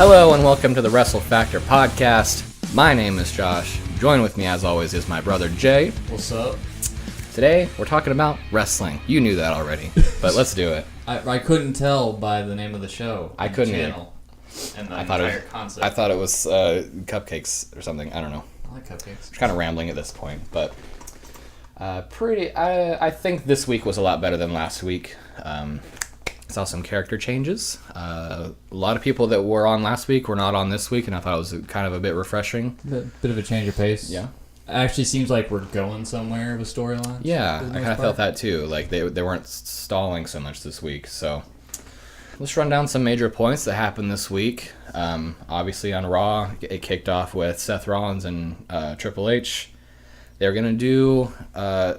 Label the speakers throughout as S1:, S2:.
S1: Hello and welcome to the Wrestle Factor Podcast. My name is Josh. Join with me as always is my brother Jay.
S2: What's up?
S1: Today we're talking about wrestling. You knew that already, but let's do it.
S2: I couldn't tell by the name of the show.
S1: I couldn't
S2: channel and the
S1: I thought it was cupcakes or something. I don't know.
S2: I like cupcakes.
S1: Just kind of rambling at this point, but I think this week was a lot better than last week. Saw some character changes. A lot of people that were on last week were not on this week, and I thought it was kind of a bit refreshing.
S2: Bit of a change of pace.
S1: Yeah.
S2: It actually seems like we're going somewhere with storylines.
S1: Yeah, I kind of felt that too. Like they weren't stalling so much this week. So let's run down some major points that happened this week. Obviously on Raw, it kicked off with Seth Rollins and Triple H. They were going to do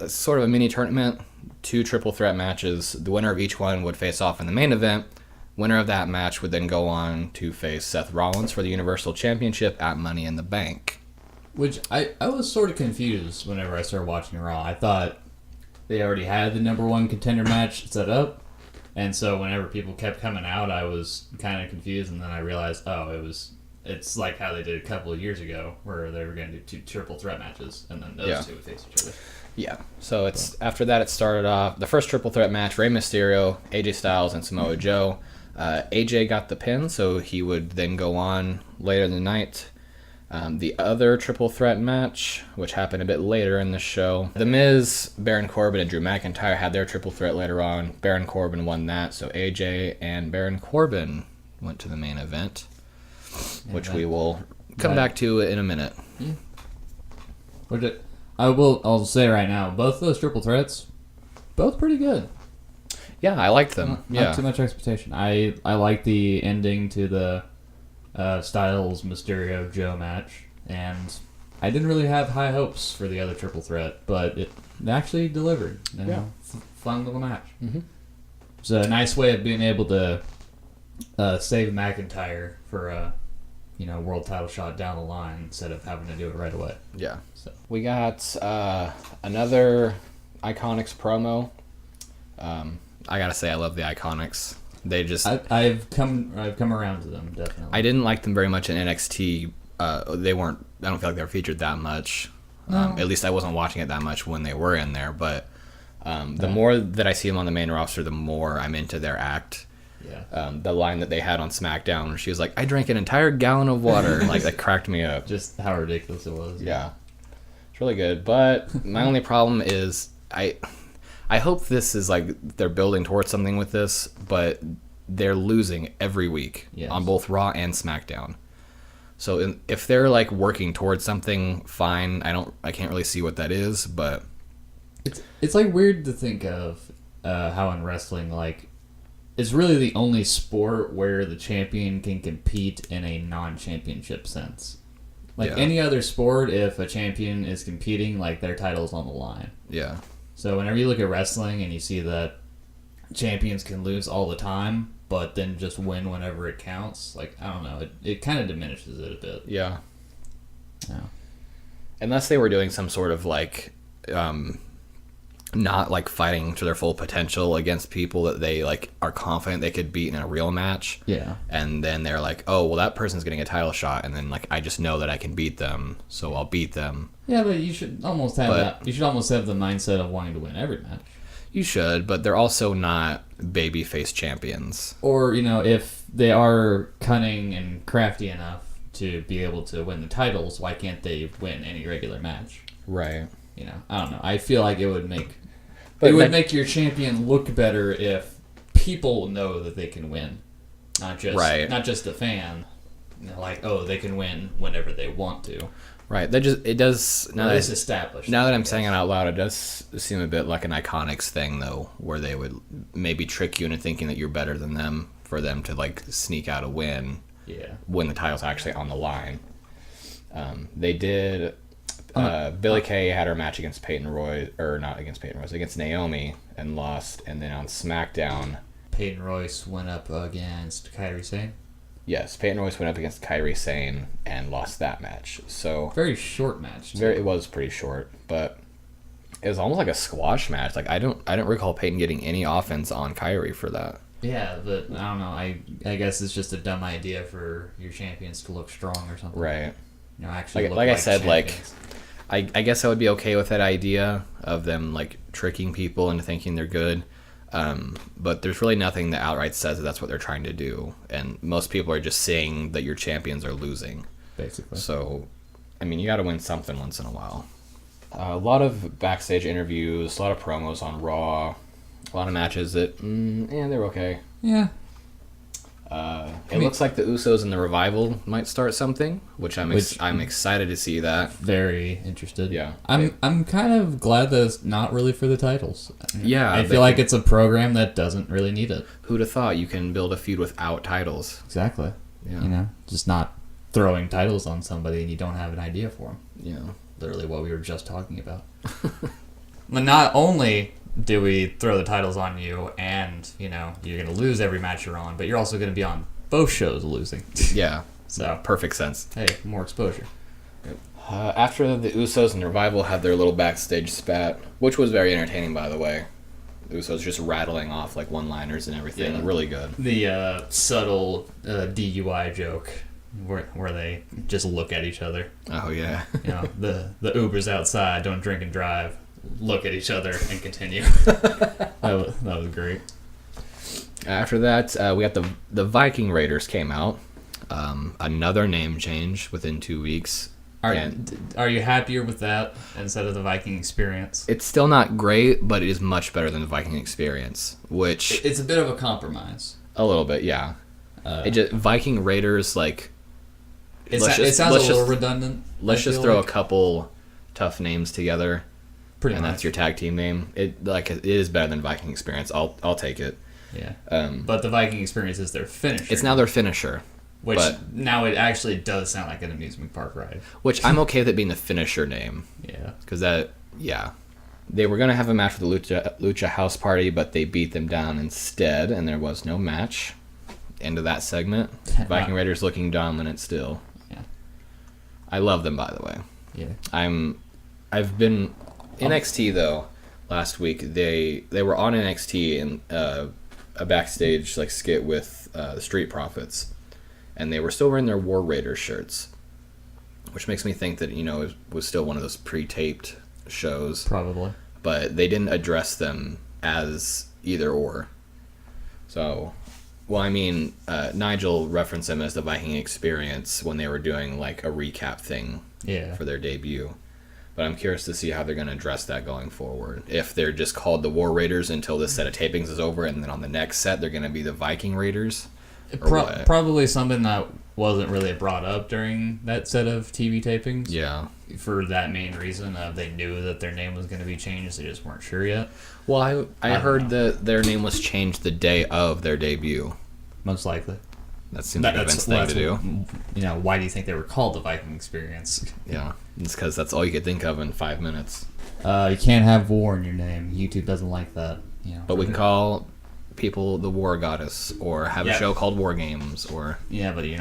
S1: sort of a mini tournament, 2 triple threat matches. The winner of each one would face off in the main event. Winner of that match would then go on to face Seth Rollins for the Universal Championship at Money in the Bank.
S2: Which I was sort of confused whenever I started watching Raw. I thought they already had the number one contender match set up. And so whenever people kept coming out, I was kind of confused. And then I realized, it's like how they did a couple of years ago where they were going to do 2 triple threat matches. And then those 2 would face each other.
S1: Yeah, so after that it started off, the first triple threat match, Rey Mysterio, AJ Styles, and Samoa Joe. AJ got the pin, so he would then go on later in the night. The other triple threat match, which happened a bit later in the show, The Miz, Baron Corbin, and Drew McIntyre had their triple threat later on. Baron Corbin won that, so AJ and Baron Corbin went to the main event, which we will come back to in a minute.
S2: Yeah. I'll say right now, both those triple threats, both pretty good.
S1: Yeah, I liked them.
S2: Not too much expectation. I like the ending to the Styles Mysterio Joe match, and I didn't really have high hopes for the other triple threat, but it actually delivered. Fun little match. Mm-hmm. It's a nice way of being able to save McIntyre for a world title shot down the line instead of having to do it right away.
S1: Yeah. So we got another Iconics promo. I gotta say, I love the Iconics. They just
S2: I've come around to them, definitely.
S1: I didn't like them very much in NXT. They weren't. I don't feel like they were featured that much.
S2: No.
S1: At least I wasn't watching it that much when they were in there. But the more that I see them on the main roster, the more I'm into their act.
S2: Yeah.
S1: The line that they had on SmackDown where she was like, "I drank an entire gallon of water," like that cracked me up.
S2: Just how ridiculous it was.
S1: Yeah. It's really good. But my only problem is I hope this is like they're building towards something with this, but they're losing every week on both Raw and SmackDown. So if they're like working towards something, fine. I can't really see what that is, but
S2: it's like weird to think of how in wrestling, like, it's really the only sport where the champion can compete in a non-championship sense. Like any other sport, if a champion is competing, like, their title's on the line.
S1: Yeah.
S2: So whenever you look at wrestling and you see that champions can lose all the time, but then just win whenever it counts, like, I don't know, it kind of diminishes it a bit.
S1: Yeah.
S2: Yeah.
S1: Unless they were doing some sort of like not like fighting to their full potential against people that they like are confident they could beat in a real match.
S2: Yeah.
S1: And then they're like, oh, well, that person's getting a title shot, and then like I just know that I can beat them, so I'll beat them.
S2: Yeah, but you should almost have that. You should almost have the mindset of wanting to win every match.
S1: You should, but they're also not babyface champions.
S2: Or, if they are cunning and crafty enough to be able to win the titles, why can't they win any regular match?
S1: Right.
S2: I don't know. I feel like it would make make your champion look better if people know that they can win, not just the fan. Like, oh, they can win whenever they want to.
S1: Right. It does. Now
S2: it's established.
S1: Now that I'm saying it out loud, it does seem a bit like an Iconics thing, though, where they would maybe trick you into thinking that you're better than them for them to like sneak out a win.
S2: Yeah.
S1: When the title's actually on the line. They did. Billie Kay had her match against against Naomi and lost. And then on SmackDown,
S2: Peyton Royce went up against Kairi Sane.
S1: Yes, Peyton Royce went up against Kairi Sane and lost that match. So
S2: very short match.
S1: It was pretty short, but it was almost like a squash match. Like I don't recall Peyton getting any offense on Kairi for that.
S2: Yeah, but I don't know. I guess it's just a dumb idea for your champions to look strong or something.
S1: Right.
S2: Actually
S1: like I said,
S2: champions.
S1: I guess I would be okay with that idea of them like tricking people into thinking they're good. But there's really nothing that outright says that that's what they're trying to do, and most people are just saying that your champions are losing.
S2: Basically.
S1: So, I mean, you got to win something once in a while. A lot of backstage interviews, a lot of promos on Raw, a lot of matches that, they're okay.
S2: Yeah.
S1: It looks like the Usos and the Revival might start something, which I'm excited to see that.
S2: Very interested.
S1: Yeah.
S2: I'm kind of glad that it's not really for the titles.
S1: Yeah.
S2: I feel like it's a program that doesn't really need it.
S1: Who'd have thought you can build a feud without titles?
S2: Exactly.
S1: Yeah.
S2: Just not throwing titles on somebody and you don't have an idea for them.
S1: Yeah.
S2: Literally what we were just talking about. But not only do we throw the titles on you and, you're going to lose every match you're on, but you're also going to be on both shows losing.
S1: Yeah.
S2: So
S1: perfect sense.
S2: Hey, more exposure.
S1: After the Usos and the Revival had their little backstage spat, which was very entertaining, by the way. The Usos just rattling off like one-liners and everything.
S2: Yeah.
S1: Really good.
S2: The subtle DUI joke where they just look at each other.
S1: Oh, yeah.
S2: The Uber's outside, don't drink and drive. Look at each other and continue. that was great.
S1: After that, we got the Viking Raiders came out. Another name change within 2 weeks.
S2: Are you happier with that instead of the Viking Experience?
S1: It's still not great, but it is much better than the Viking Experience, which...
S2: It's a bit of a compromise.
S1: A little bit, yeah. Viking Raiders, like...
S2: It sounds a little redundant.
S1: Let's just throw a couple tough names together.
S2: Pretty much.
S1: That's your tag team name. It is better than Viking Experience. I'll take it.
S2: Yeah. But the Viking Experience is their finisher.
S1: It's now their finisher.
S2: Which now it actually does sound like an amusement park ride.
S1: Which I'm okay with it being the finisher name.
S2: Yeah.
S1: Because they were going to have a match with the Lucha House Party, but they beat them down instead, and there was no match. End of that segment. Viking Raiders looking dominant still.
S2: Yeah.
S1: I love them, by the way.
S2: Yeah.
S1: I've been... NXT, though, last week, they were on NXT in a backstage like skit with the Street Profits, and they were still wearing their War Raiders shirts, which makes me think that, it was still one of those pre-taped shows.
S2: Probably.
S1: But they didn't address them as either or. So, Nigel referenced them as the Viking Experience when they were doing like a recap thing for their debut. But I'm curious to see how they're going to address that going forward. If they're just called the War Raiders until this set of tapings is over, and then on the next set they're going to be the Viking Raiders?
S2: Probably something that wasn't really brought up during that set of TV tapings.
S1: Yeah.
S2: For that main reason of they knew that their name was going to be changed, they just weren't sure yet.
S1: Well, I heard that their name was changed the day of their debut.
S2: Most likely.
S1: That seems like a Vince thing to do.
S2: Why do you think they were called the Viking Experience?
S1: Yeah, it's because that's all you could think of in 5 minutes.
S2: You can't have war in your name. YouTube doesn't like that.
S1: But we can call people the War Goddess, or have a show called War Games, or...
S2: Yeah, but you're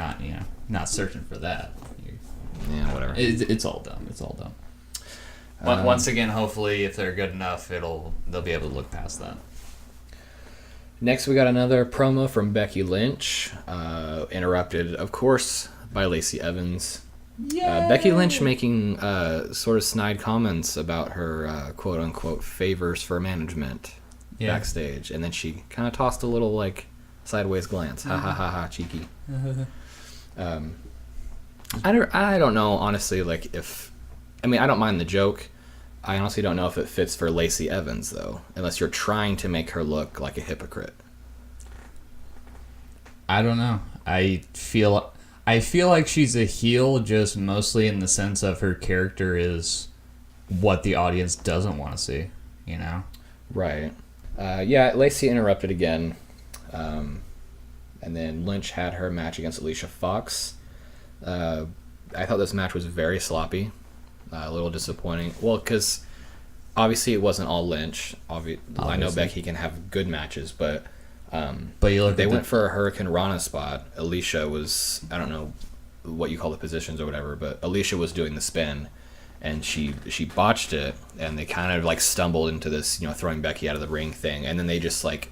S2: not searching for that.
S1: Whatever.
S2: It's all dumb. It's all dumb. But once again, hopefully, if they're good enough, they'll be able to look past that.
S1: Next, we got another promo from Becky Lynch, interrupted, of course, by Lacey Evans. Becky Lynch making sort of snide comments about her quote-unquote favors for management backstage, and then she kind of tossed a little, like, sideways glance. Ha ha ha ha, cheeky. I don't know, honestly, like, I don't mind the joke. I honestly don't know if it fits for Lacey Evans, though, unless you're trying to make her look like a hypocrite.
S2: I don't know. I feel like she's a heel just mostly in the sense of her character is what the audience doesn't want to see,
S1: Right. Lacey interrupted again, and then Lynch had her match against Alicia Fox. I thought this match was very sloppy. A little disappointing. Well, because obviously it wasn't all Lynch. I know Becky can have good matches, but they went for a Hurricane Rana spot. Alicia was, I don't know what you call the positions or whatever, but Alicia was doing the spin, and she botched it, and they kind of like stumbled into this, throwing Becky out of the ring thing, and then they just like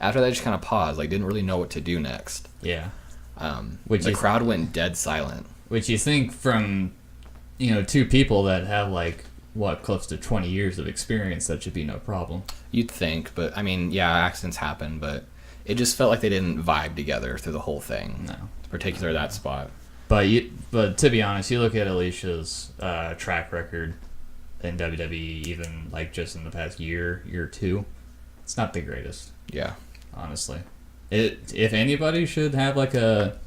S1: After that, they just kind of paused, like didn't really know what to do next.
S2: Yeah.
S1: The crowd went dead silent.
S2: Which you think from, two people that have close to 20 years of experience, that should be no problem.
S1: You'd think, but I mean, yeah, accidents happen, but it just felt like they didn't vibe together through the whole thing.
S2: No.
S1: Particularly that spot.
S2: But to be honest, you look at Alicia's track record in WWE, even just in the past year or two, it's not the greatest.
S1: Yeah.
S2: Honestly. If anybody should have a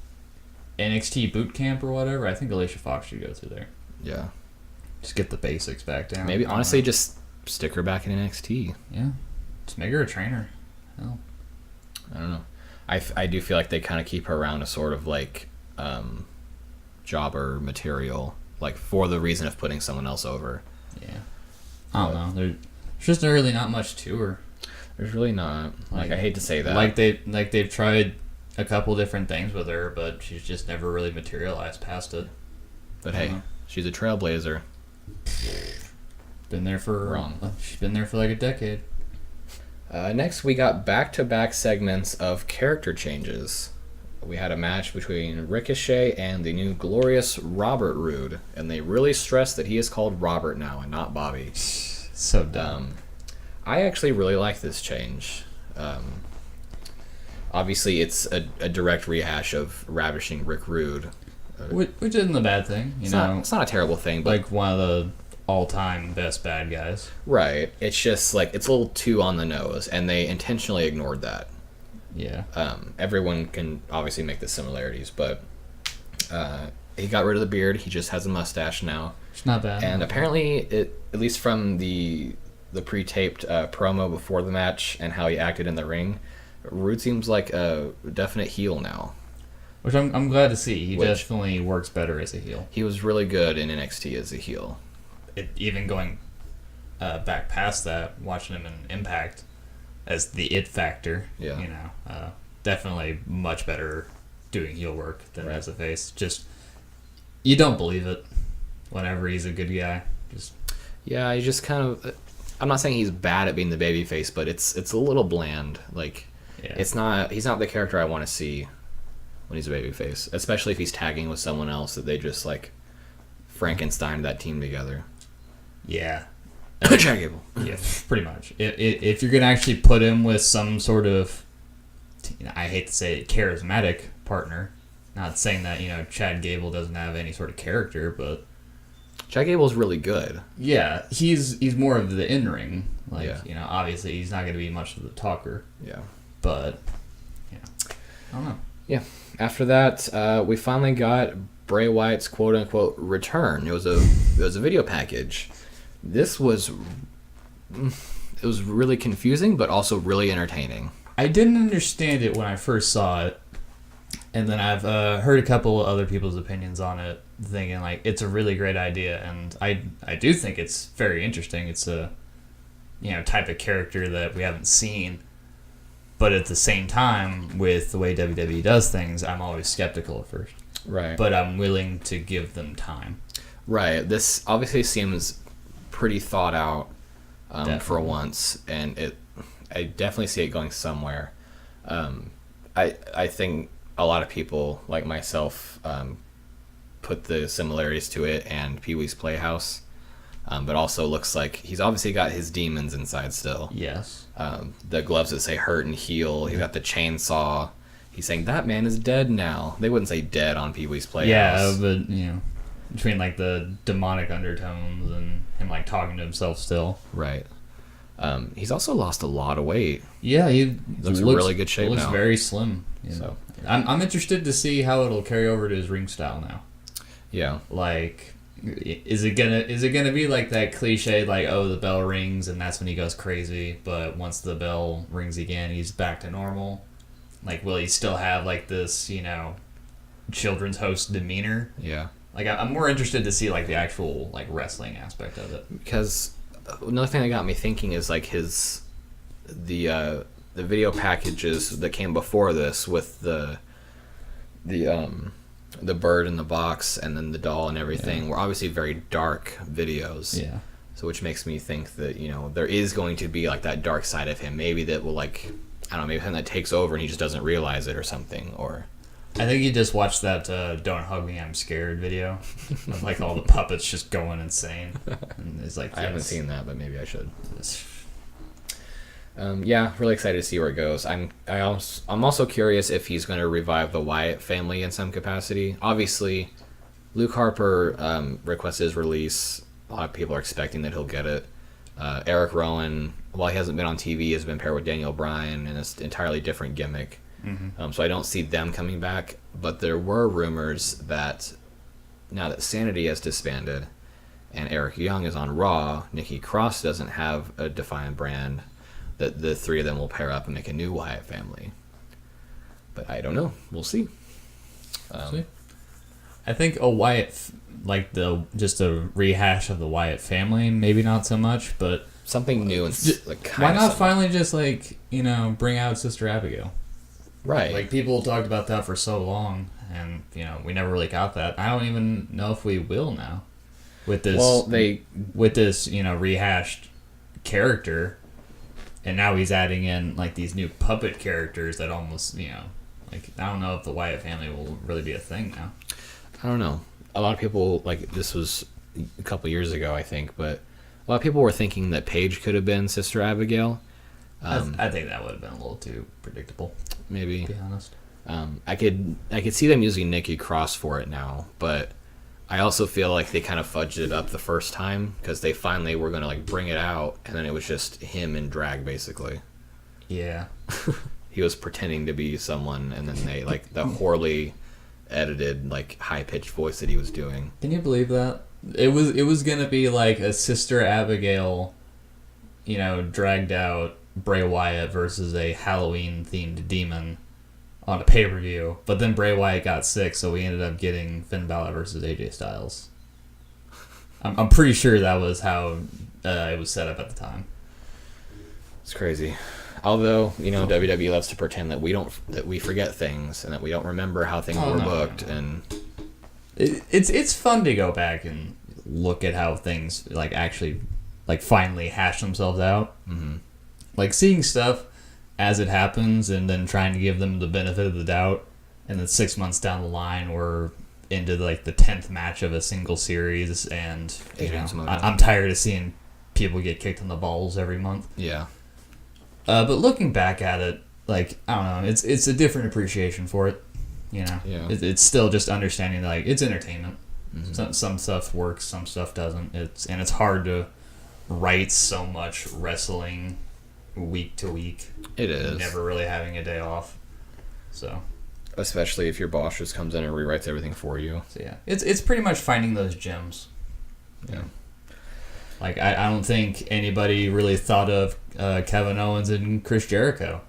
S2: NXT boot camp or whatever, I think Alicia Fox should go through there.
S1: Yeah.
S2: Just get the basics back down.
S1: Maybe, honestly, just stick her back in NXT.
S2: Yeah. Just make her a trainer. Hell.
S1: I don't know. I do feel like they kind of keep her around a sort of jobber material, for the reason of putting someone else over.
S2: Yeah. I don't know. There's just really not much to her.
S1: There's really not. I hate to say that.
S2: They've tried a couple different things with her, but she's just never really materialized past it.
S1: But hey, she's a trailblazer.
S2: Been there for She's been there for a decade.
S1: Next, we got back-to-back segments of character changes. We had a match between Ricochet and the new glorious Robert Roode, and they really stressed that he is called Robert now and not Bobby.
S2: So dumb.
S1: I actually really like this change. Obviously, it's a direct rehash of ravishing Rick Rude.
S2: Which isn't a bad thing.
S1: It's not a terrible thing. But
S2: one of the all-time best bad guys.
S1: Right. It's just, it's a little too on the nose, and they intentionally ignored that.
S2: Yeah.
S1: Everyone can obviously make the similarities, but he got rid of the beard. He just has a mustache now.
S2: It's not bad.
S1: And apparently, at least from the pre-taped promo before the match and how he acted in the ring, Rude seems like a definite heel now.
S2: Which I'm glad to see. He definitely works better as a heel.
S1: He was really good in NXT as a heel.
S2: Even going back past that, watching him in Impact as the It Factor, definitely much better doing heel work than as a face. Just, you don't believe it whenever he's a good guy.
S1: Yeah, he just kind of... I'm not saying he's bad at being the babyface, but it's a little bland. He's not the character I want to see when he's a babyface, especially if he's tagging with someone else that they just Frankenstein that team together.
S2: Yeah.
S1: Chad Gable.
S2: Yeah, pretty much. If you're gonna actually put him with some sort of, I hate to say it, charismatic partner, not saying that Chad Gable doesn't have any sort of character, but
S1: Chad Gable's really good.
S2: Yeah, he's more of the in-ring. Obviously he's not gonna be much of the talker.
S1: Yeah.
S2: But I don't know.
S1: Yeah. After that, we finally got Bray Wyatt's quote-unquote return. It was a video package. This was really confusing, but also really entertaining.
S2: I didn't understand it when I first saw it, and then I've heard a couple of other people's opinions on it, thinking it's a really great idea, and I do think it's very interesting. It's a type of character that we haven't seen. But at the same time, with the way WWE does things, I'm always skeptical at first.
S1: Right.
S2: But I'm willing to give them time. Right.
S1: This obviously seems pretty thought out for once, and I definitely see it going somewhere. I think a lot of people, like myself, put the similarities to it and Pee-wee's Playhouse. But also looks like he's obviously got his demons inside still.
S2: Yes.
S1: The gloves that say hurt and heal. He's got the chainsaw. He's saying, that man is dead now. They wouldn't say dead on Pee-wee's Playhouse.
S2: Yeah, but, between, the demonic undertones and him, talking to himself still.
S1: Right. He's also lost a lot of weight.
S2: Yeah, he
S1: looks in really good shape now.
S2: Looks very slim. So I'm interested to see how it'll carry over to his ring style now.
S1: Yeah.
S2: Is it gonna be that cliche the bell rings and that's when he goes crazy, but once the bell rings again he's back to normal? Will he still have this children's host demeanor?
S1: Yeah.
S2: I'm more interested to see the actual wrestling aspect of it,
S1: because another thing that got me thinking is the video packages that came before this with the bird in the box and then the doll and everything were obviously very dark videos.
S2: Yeah.
S1: So which makes me think that, there is going to be that dark side of him. Maybe that will I don't know, maybe something that takes over and he just doesn't realize it or something, or...
S2: I think you just watched that "Don't Hug Me, I'm Scared" video of like all the puppets just going insane. And it's like,
S1: I haven't seen that, but maybe I should. Yeah, really excited to see where it goes. I'm also curious if he's going to revive the Wyatt family in some capacity. Obviously, Luke Harper requested his release. A lot of people are expecting that he'll get it. Eric Rowan, while he hasn't been on TV, has been paired with Daniel Bryan in an entirely different gimmick. Mm-hmm. So I don't see them coming back. But there were rumors that now that Sanity has disbanded and Eric Young is on Raw, Nikki Cross doesn't have a defined brand, that the three of them will pair up and make a new Wyatt family. But I don't know. We'll see.
S2: I think a Wyatt, just a rehash of the Wyatt family, maybe not so much, but
S1: something new and
S2: why not finally just bring out Sister Abigail?
S1: Right.
S2: Like, people talked about that for so long, and we never really got that. I don't even know if we will now with this.
S1: Well,
S2: with this rehashed character, and now he's adding in like these new puppet characters that almost I don't know if the Wyatt family will really be a thing now.
S1: I don't know. A lot of people, this was a couple years ago, I think, but a lot of people were thinking that Paige could have been Sister Abigail.
S2: I think that would have been a little too predictable.
S1: Maybe.
S2: To be honest.
S1: I could see them using Nikki Cross for it now, but I also feel like they kind of fudged it up the first time because they finally were going to bring it out, and then it was just him in drag, basically.
S2: Yeah.
S1: He was pretending to be someone, and then they the horribly edited high pitched voice that he was doing.
S2: Can you believe that? It was gonna be like a Sister Abigail, dragged out Bray Wyatt versus a Halloween themed demon on a pay-per-view, but then Bray Wyatt got sick, so we ended up getting Finn Balor versus AJ Styles. I'm pretty sure that was how it was set up at the time.
S1: It's crazy. Although, WWE loves to pretend that we forget things and that we don't remember how things were booked. No. And
S2: it's fun to go back and look at how things actually finally hash themselves out. Mm-hmm. Seeing stuff as it happens and then trying to give them the benefit of the doubt, and then 6 months down the line we're into the 10th match of a single series, and I'm tired of seeing people get kicked in the balls every month.
S1: Yeah.
S2: But looking back at it, I don't know, it's a different appreciation for it. Yeah. It's still just understanding it's entertainment. Mm-hmm. Some stuff works, some stuff doesn't. It's hard to write so much wrestling week to week.
S1: It is.
S2: Never really having a day off. So.
S1: Especially if your boss just comes in and rewrites everything for you.
S2: So yeah, it's pretty much finding those gems.
S1: Yeah.
S2: I don't think anybody really thought of Kevin Owens and Chris Jericho.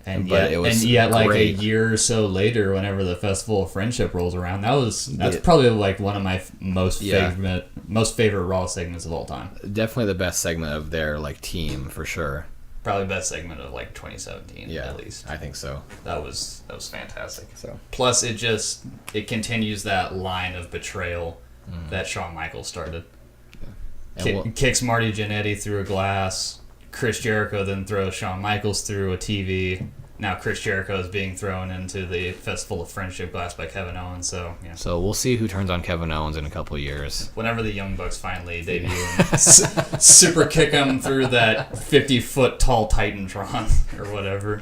S2: And yet, a year or so later, whenever the Festival of Friendship rolls around, that's probably one of my most favorite Raw segments of all time.
S1: Definitely the best segment of their team for sure.
S2: Probably the best segment of 2017, at least.
S1: I think so.
S2: That was fantastic.
S1: So
S2: plus it continues that line of betrayal that Shawn Michaels started. Kicks Marty Jannetty through a glass. Chris Jericho then throws Shawn Michaels through a TV. Now Chris Jericho is being thrown into the Festival of Friendship glass by Kevin Owens. So yeah.
S1: So we'll see who turns on Kevin Owens in a couple of years.
S2: Whenever the Young Bucks finally debut and super kick him through that 50-foot tall Titantron or whatever.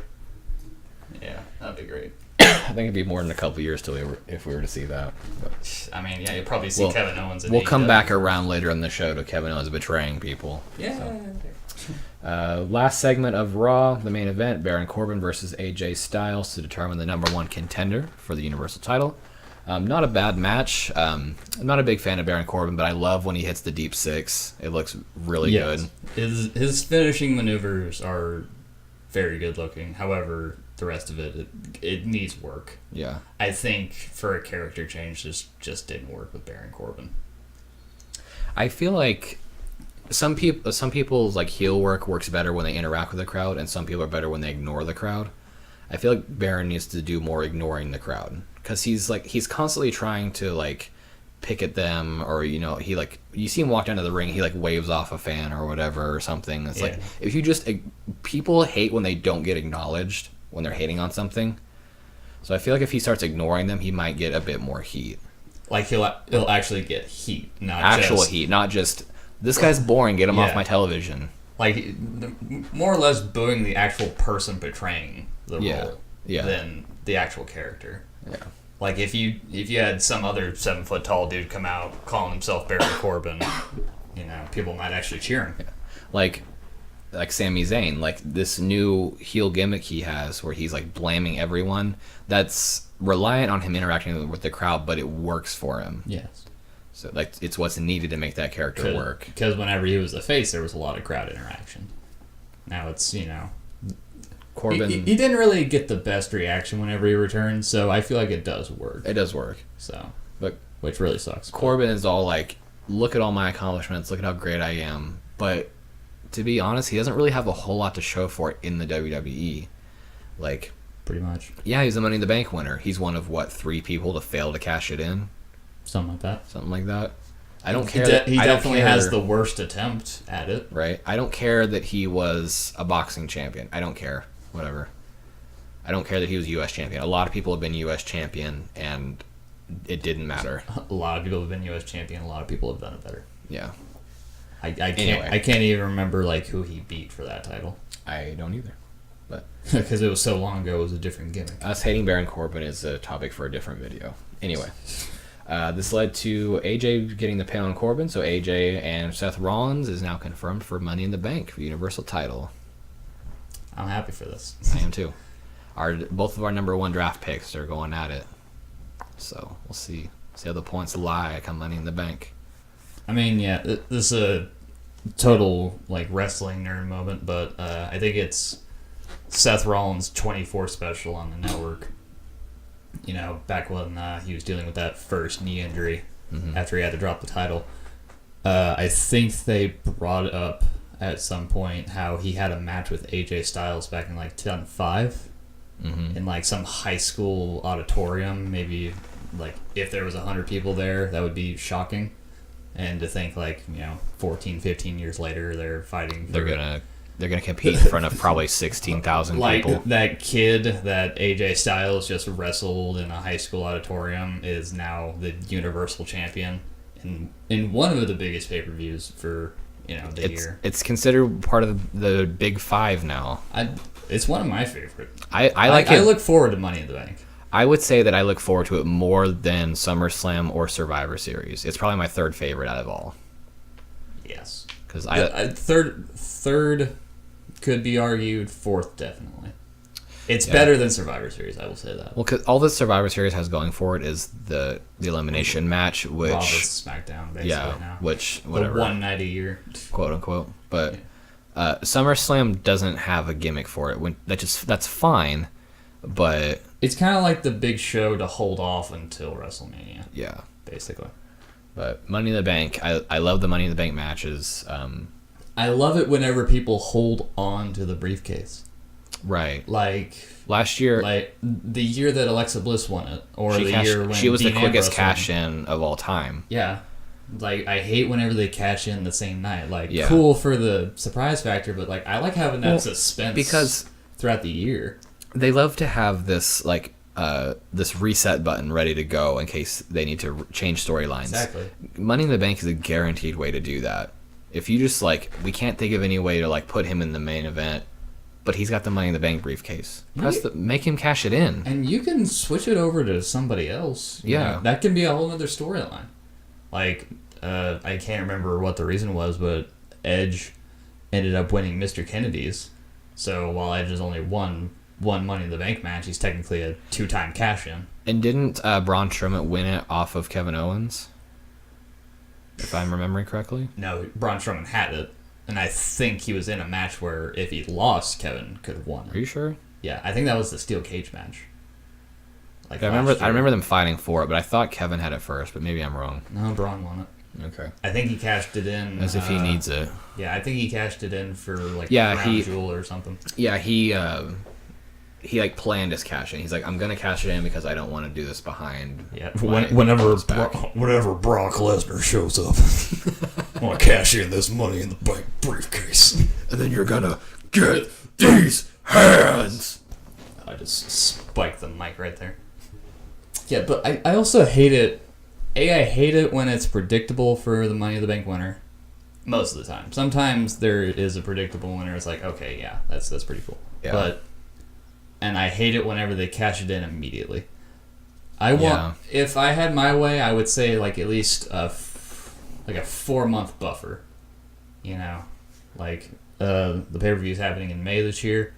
S2: Yeah, that'd be great.
S1: I think it'd be more than a couple of years if we were to see that. But,
S2: you'll probably see Kevin Owens.
S1: We'll come back around later in the show to Kevin Owens betraying people.
S2: Yeah.
S1: So. Last segment of Raw, the main event: Baron Corbin versus AJ Styles to determine the number one contender for the Universal title. Not a bad match. I'm not a big fan of Baron Corbin, but I love when he hits the deep six. It looks really good.
S2: His finishing maneuvers are very good looking. However, the rest of it needs work.
S1: Yeah.
S2: I think for a character change, this just didn't work with Baron Corbin.
S1: I feel like some people's heel work works better when they interact with the crowd, and some people are better when they ignore the crowd. I feel like Baron needs to do more ignoring the crowd, because he's constantly trying to pick at them, or he like, you see him walk down to the ring, he like waves off a fan or whatever or something. It's like, if you just, people hate when they don't get acknowledged when they're hating on something. So I feel like if he starts ignoring them, he might get a bit more heat.
S2: Like he'll actually get heat, not
S1: heat, not just this guy's boring, get him off my television.
S2: Like more or less booing the actual person portraying the role than the actual character.
S1: Yeah.
S2: Like if you had some other 7-foot tall dude come out calling himself Baron Corbin, people might actually cheer him.
S1: Yeah. Like Sami Zayn, like this new heel gimmick he has where he's like blaming everyone. That's reliant on him interacting with the crowd, but it works for him.
S2: Yes.
S1: So like it's what's needed to make that character work.
S2: Because whenever he was the face, there was a lot of crowd interaction. Now it's Corbin. He didn't really get the best reaction whenever he returned, so I feel like it does work.
S1: It does work.
S2: So,
S1: but
S2: which really sucks.
S1: Corbin is all like, look at all my accomplishments, look at how great I am. But to be honest, he doesn't really have a whole lot to show for it in the WWE. Like,
S2: pretty much.
S1: Yeah, he's a Money in the Bank winner. He's one of 3 people to fail to cash it in.
S2: Something like that.
S1: I don't care.
S2: He definitely has the worst attempt at it.
S1: Right. I don't care that he was a boxing champion. I don't care. Whatever. I don't care that he was U.S. champion. A lot of people have been U.S. champion, and it didn't matter.
S2: A lot of people have been U.S. champion. A lot of people have done it better.
S1: Yeah.
S2: I can't even remember who he beat for that title.
S1: I don't either. But
S2: because it was so long ago, it was a different gimmick.
S1: Us hating Baron Corbin is a topic for a different video. Anyway. This led to AJ getting the pin on Corbin, so AJ and Seth Rollins is now confirmed for Money in the Bank for Universal title.
S2: I'm happy for this.
S1: I am too. Both of our number 1 draft picks are going at it, so we'll see how the points lie come Money in the Bank.
S2: I mean, this is a total wrestling nerd moment, but I think it's Seth Rollins' 24 special on the network. Back when he was dealing with that first knee injury after he had to drop the title. I think they brought up at some point how he had a match with AJ Styles back in 2005 in some high school auditorium. Maybe if there was 100 people there, that would be shocking. And to think 14, 15 years later, they're fighting for...
S1: They're gonna compete in front of probably 16,000 people.
S2: That kid that AJ Styles just wrestled in a high school auditorium is now the Universal Champion in one of the biggest pay-per-views for the year. It's
S1: considered part of the Big 5 now.
S2: It's one of my favorite.
S1: I
S2: look forward to Money in the Bank.
S1: I would say that I look forward to it more than SummerSlam or Survivor Series. It's probably my 3rd favorite out of all.
S2: Yes,
S1: because
S2: third could be argued, 4th definitely. It's better than Survivor Series, I will say that.
S1: Well, because all the Survivor Series has going for it is the elimination match, which
S2: Raw vs. SmackDown, basically now.
S1: Which whatever,
S2: the one night a year,
S1: quote unquote. But SummerSlam doesn't have a gimmick for it. That's fine, but
S2: it's kind of like the big show to hold off until WrestleMania.
S1: Yeah,
S2: basically.
S1: But Money in the Bank, I love the Money in the Bank matches.
S2: I love it whenever people hold on to the briefcase.
S1: Right. Last year,
S2: the year that Alexa Bliss won it, or year when
S1: she was
S2: Dean
S1: the quickest
S2: Ambrose
S1: cash in of all time.
S2: Yeah. I hate whenever they cash in the same night. Cool for the surprise factor, but I like having that suspense
S1: because
S2: throughout the year.
S1: They love to have this this reset button ready to go in case they need to change storylines.
S2: Exactly.
S1: Money in the Bank is a guaranteed way to do that. If you just we can't think of any way to put him in the main event, but he's got the Money in the Bank briefcase. Make him cash it in.
S2: And you can switch it over to somebody else.
S1: Yeah.
S2: That can be a whole other storyline. I can't remember what the reason was, but Edge ended up winning Mr. Kennedy's. So while Edge has only won one Money in the Bank match, he's technically a 2-time cash-in.
S1: And didn't Braun Strowman win it off of Kevin Owens? If I'm remembering correctly?
S2: No, Braun Strowman had it. And I think he was in a match where if he lost, Kevin could have won it.
S1: Are you sure?
S2: Yeah, I think that was the steel cage match.
S1: I remember them fighting for it, but I thought Kevin had it first, but maybe I'm wrong.
S2: No, Braun won it.
S1: Okay.
S2: I think he cashed it in.
S1: As if he needs it.
S2: Yeah, I think he cashed it in for Crown Jewel or something.
S1: Yeah, he he like planned his cash in. He's like, I'm gonna cash it in because I don't want to do this behind.
S2: Yeah. Whenever Brock Lesnar shows up, I want to cash in this Money in the Bank briefcase,
S1: and then you're gonna get these hands.
S2: I just spiked the mic right there. Yeah, but I also hate it. I hate it when it's predictable for the Money in the Bank winner. Most of the time. Sometimes there is a predictable winner. It's like, okay, yeah, that's pretty cool.
S1: Yeah.
S2: And I hate it whenever they cash it in immediately. If I had my way, I would say like at least a 4-month buffer. You know, like the pay-per-view is happening in May this year.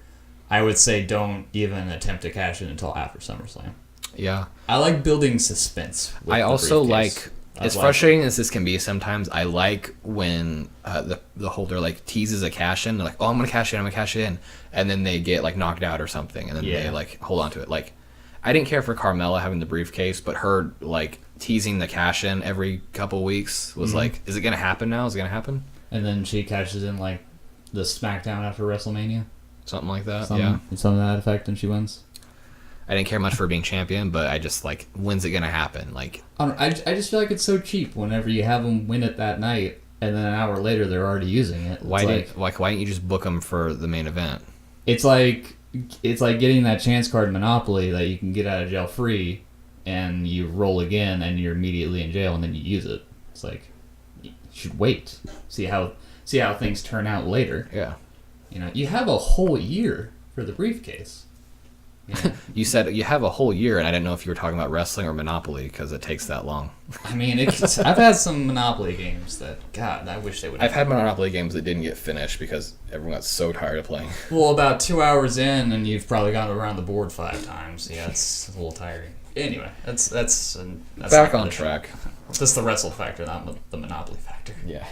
S2: I would say don't even attempt to cash it until after SummerSlam.
S1: Yeah.
S2: I like building suspense.
S1: I also like, as frustrating as this can be sometimes, I like when the holder like teases a cash in. They're like, oh, I'm going to cash it in. And then they get like knocked out or something. And then they like hold on to it. Like, I didn't care for Carmella having the briefcase, but her like teasing the cash in every couple weeks was like, is it going to happen now? Is it going to happen?
S2: And then she cashes in like the SmackDown after WrestleMania.
S1: Something like that,
S2: Something to that effect, and she wins.
S1: I didn't care much for being champion, but I just like, when's it gonna happen? Like,
S2: I just feel like it's so cheap whenever you have them win it that night, and then an hour later they're already using it.
S1: Why didn't you just book them for the main event?
S2: It's like getting that chance card Monopoly that you can get out of jail free, and you roll again, and you're immediately in jail, and then you use it. It's like you should wait, see how things turn out later.
S1: Yeah.
S2: You know, you have a whole year for the briefcase. Yeah.
S1: You said you have a whole year, and I didn't know if you were talking about wrestling or Monopoly because it takes that long.
S2: I mean, I've had some Monopoly games that, God, I wish they would.
S1: I've had Monopoly games that didn't get finished because everyone got so tired of playing.
S2: Well, about 2 hours in, and you've probably gone around the board 5 times. Yeah, it's a little tiring. Anyway, that's
S1: back on track.
S2: Just the Wrestle Factor, not the Monopoly Factor.
S1: Yeah.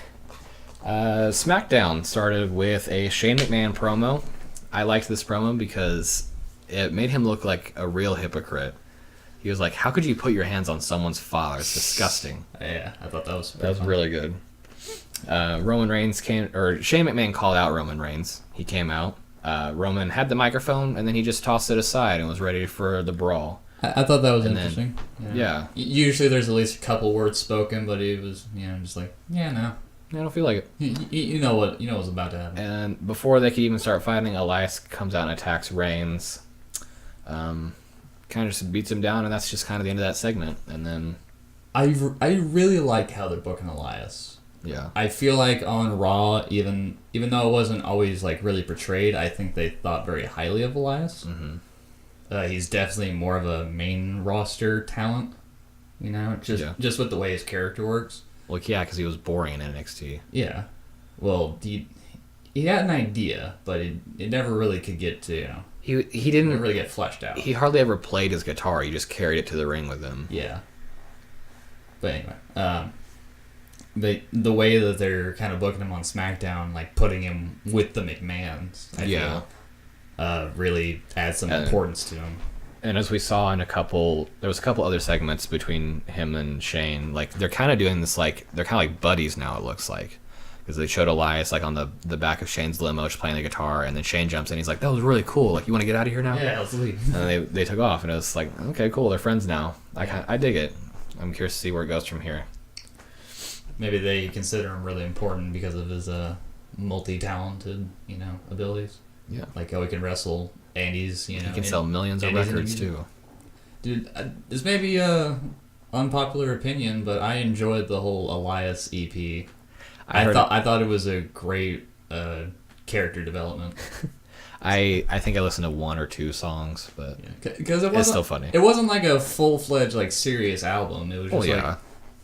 S1: SmackDown started with a Shane McMahon promo. I liked this promo because it made him look like a real hypocrite. He was like, how could you put your hands on someone's father? It's disgusting.
S2: Yeah, I thought that was
S1: really good. Roman Reigns Shane McMahon called out Roman Reigns. He came out. Roman had the microphone, and then he just tossed it aside and was ready for the brawl.
S2: I thought that was interesting.
S1: Yeah.
S2: Usually there's at least a couple words spoken, but he was, just like, no.
S1: I don't feel like
S2: it. You know what's about to happen.
S1: And before they could even start fighting, Elias comes out and attacks Reigns. Kind of just beats him down, and that's just kind of the end of that segment. And then
S2: I really like how they're booking Elias.
S1: Yeah.
S2: I feel like on Raw, even though it wasn't always like really portrayed, I think they thought very highly of Elias.
S1: Mm-hmm.
S2: He's definitely more of a main roster talent. Just with the way his character works.
S1: Well, yeah, because he was boring in NXT.
S2: Yeah. Well, he had an idea, but it never really could get to,
S1: He didn't
S2: really get fleshed out.
S1: He hardly ever played his guitar. He just carried it to the ring with him.
S2: Yeah. But anyway, the way that they're kind of booking him on SmackDown, like putting him with the McMahons, I feel, really adds some importance to him.
S1: And as we saw there was a couple other segments between him and Shane. Like, they're kind of doing this, like, they're kind of like buddies now, it looks like. Because they showed Elias, like, on the back of Shane's limo, just playing the guitar, and then Shane jumps in, he's like, that was really cool. Like, you want to get out of here now?
S2: Yeah, let's leave.
S1: And then they took off, and it was like, okay, cool, they're friends now. I dig it. I'm curious to see where it goes from here.
S2: Maybe they consider him really important because of his multi-talented, abilities.
S1: Yeah.
S2: Like how he can wrestle Andy's,
S1: he can sell millions of records too.
S2: Dude, this may be a unpopular opinion, but I enjoyed the whole Elias EP. I thought it was a great character development.
S1: I think I listened to 1 or 2 songs, but
S2: because
S1: it's still funny.
S2: It wasn't like a full-fledged like serious album. It was just like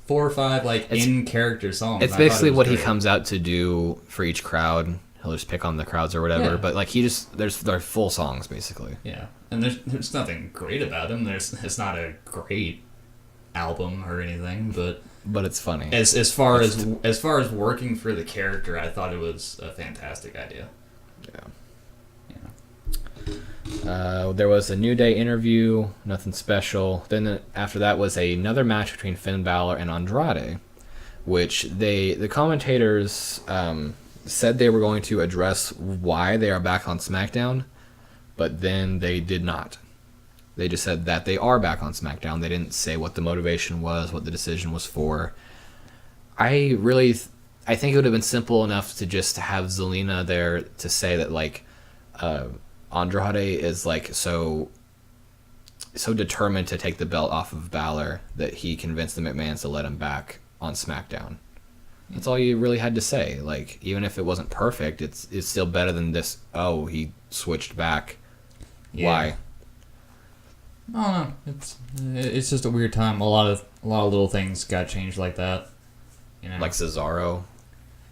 S2: 4 or 5 like in-character songs.
S1: It's basically what he comes out to do for each crowd. He'll just pick on the crowds or whatever, but like they're full songs basically.
S2: Yeah, and there's nothing great about him. It's not a great album or anything, but it's funny. As far as working for the character, I thought it was a fantastic idea.
S1: Yeah. There was a New Day interview, nothing special. Then after that was another match between Finn Balor and Andrade, which the commentators said they were going to address why they are back on SmackDown, but then they did not. They just said that they are back on SmackDown. They didn't say what the motivation was, what the decision was for. I think it would have been simple enough to just have Zelina there to say that, like, Andrade is, like, so determined to take the belt off of Balor that he convinced the McMahons to let him back on SmackDown. That's all you really had to say. Like, even if it wasn't perfect, it's still better than this, oh, he switched back. Yeah. Why?
S2: I don't know. It's just a weird time. A lot of little things got changed like that. You know?
S1: Like Cesaro.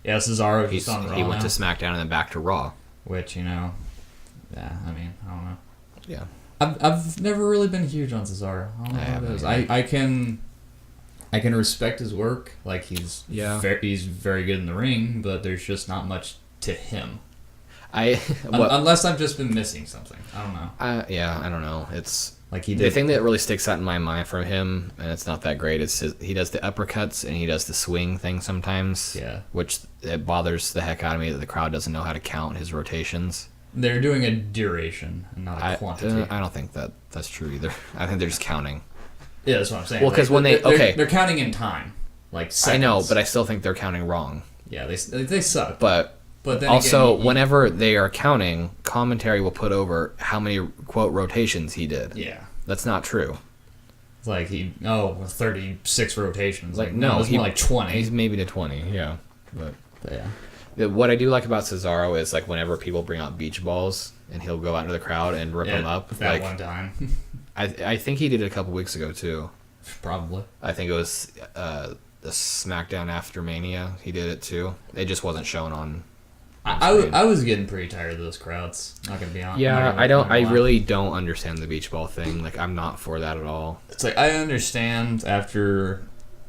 S2: Yeah, Cesaro. He
S1: went to SmackDown and then back to Raw.
S2: Which, you know, yeah, I mean, I don't know.
S1: Yeah.
S2: I've never really been huge on Cesaro. I don't know what it is. I can respect his work. Like, he's very good in the ring, but there's just not much to him. Unless I've just been missing something. I don't know.
S1: I don't know. It's
S2: like the
S1: thing that really sticks out in my mind from him, and it's not that great, is he does the uppercuts and he does the swing thing sometimes.
S2: Yeah.
S1: Which it bothers the heck out of me that the crowd doesn't know how to count his rotations.
S2: They're doing a duration and not a quantity.
S1: I don't think that's true either. I think they're just counting.
S2: Yeah, that's what I'm saying.
S1: Well, because when
S2: they're counting in time, like seconds.
S1: I know, but I still think they're counting wrong.
S2: Yeah, they suck.
S1: But then also, again, whenever they are counting, commentary will put over how many quote rotations he did.
S2: Yeah,
S1: that's not true.
S2: It's like 36 rotations.
S1: Like no,
S2: he's more like 20.
S1: He's maybe to 20. Yeah, but
S2: yeah.
S1: What I do like about Cesaro is, like, whenever people bring out beach balls and he'll go out into the crowd and rip them up.
S2: That
S1: like,
S2: one time.
S1: I think he did it a couple weeks ago too.
S2: Probably.
S1: I think it was the SmackDown after Mania. He did it too. It just wasn't shown on.
S2: I was getting pretty tired of those crowds. Not gonna be honest.
S1: Yeah, I really don't understand the beach ball thing. Like, I'm not for that at all.
S2: It's like, I understand after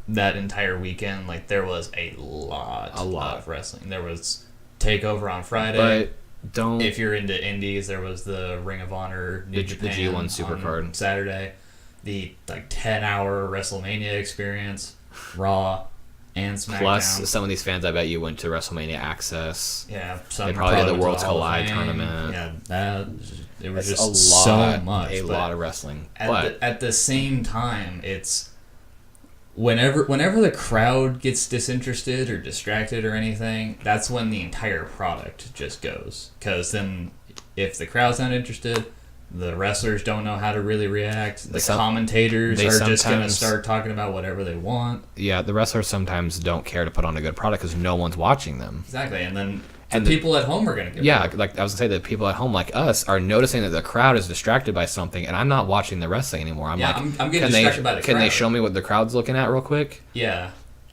S2: that entire weekend, like, there was a lot of wrestling. There was TakeOver on Friday.
S1: But
S2: if you're into indies, there was the Ring of Honor New Japan
S1: the G1 Supercard
S2: on Saturday, the 10-hour WrestleMania experience, Raw and SmackDown.
S1: Plus, some of these fans, I bet you, went to WrestleMania Access.
S2: Yeah,
S1: they probably did the Worlds Collide tournament.
S2: Yeah, it was just
S1: so
S2: much.
S1: A lot of wrestling.
S2: At the same time, it's whenever the crowd gets disinterested or distracted or anything, that's when the entire product just goes. Because then, if the crowd's not interested, the wrestlers don't know how to really react. The commentators are just going to start talking about whatever they want.
S1: Yeah, the wrestlers sometimes don't care to put on a good product because no one's watching them.
S2: Exactly, and then the people at home are going to get
S1: bored. Like I was going to say, the people at home like us are noticing that the crowd is distracted by something, and I'm not watching the wrestling anymore. I'm
S2: getting distracted by the crowd.
S1: Can they show me what the crowd's looking at real quick?
S2: Yeah.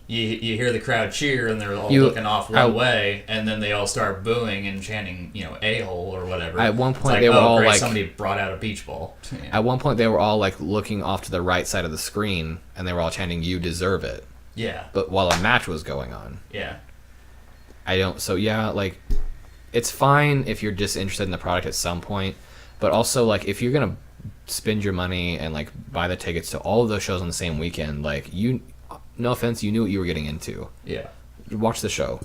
S2: You hear the crowd cheer, and they're all looking off one way, and then they all start booing and chanting, a-hole or whatever.
S1: At one point, they were all like...
S2: somebody brought out a beach ball. Yeah.
S1: At one point, they were all, like, looking off to the right side of the screen, and they were all chanting, "You deserve it."
S2: Yeah.
S1: But while a match was going on.
S2: Yeah.
S1: It's fine if you're just interested in the product at some point, but also, like, if you're going to spend your money and, like, buy the tickets to all of those shows on the same weekend, like, no offense, you knew what you were getting into.
S2: Yeah.
S1: Watch the show.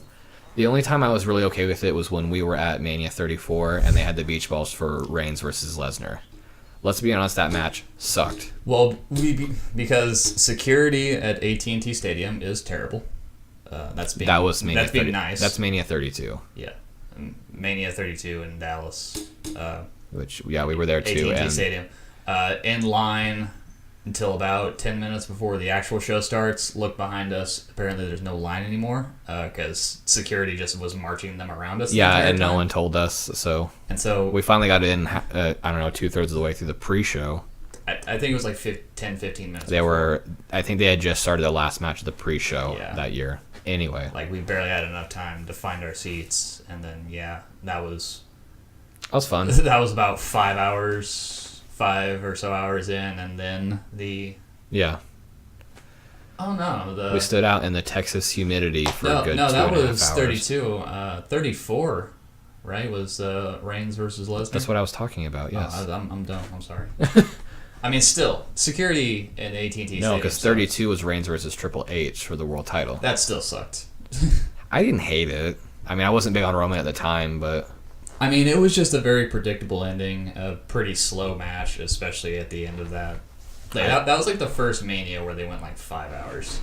S1: The only time I was really okay with it was when we were at Mania 34 and they had the beach balls for Reigns versus Lesnar. Let's be honest, that match sucked.
S2: Well, because security at AT&T Stadium is terrible. That's being nice.
S1: That's Mania 32.
S2: Yeah. Mania 32 in Dallas.
S1: We were there too.
S2: AT&T Stadium. In line until about 10 minutes before the actual show starts. Look behind us. Apparently there's no line anymore because security just was marching them around us.
S1: Yeah, and no one told us. So we finally got in, 2/3 of the way through the pre-show.
S2: I think it was like 10-15 minutes
S1: I think they had just started the last match of the pre-show that year. Anyway.
S2: Like, we barely had enough time to find our seats. And then, that was
S1: fun.
S2: That was about 5 or so hours in, and then we stood out in the Texas humidity for a good 2.5 hours. No, that was 32. 34, right? Was Reigns versus Lesnar?
S1: That's what I was talking about. Yes.
S2: I'm done. I'm sorry. I mean, still, security in AT&T.
S1: No, because 32 was Reigns versus Triple H for the world title.
S2: That still sucked.
S1: I didn't hate it. I mean, I wasn't big on Roman at the time, but
S2: I mean, it was just a very predictable ending, a pretty slow match, especially at the end of that. That was like the first Mania where they went like 5 hours.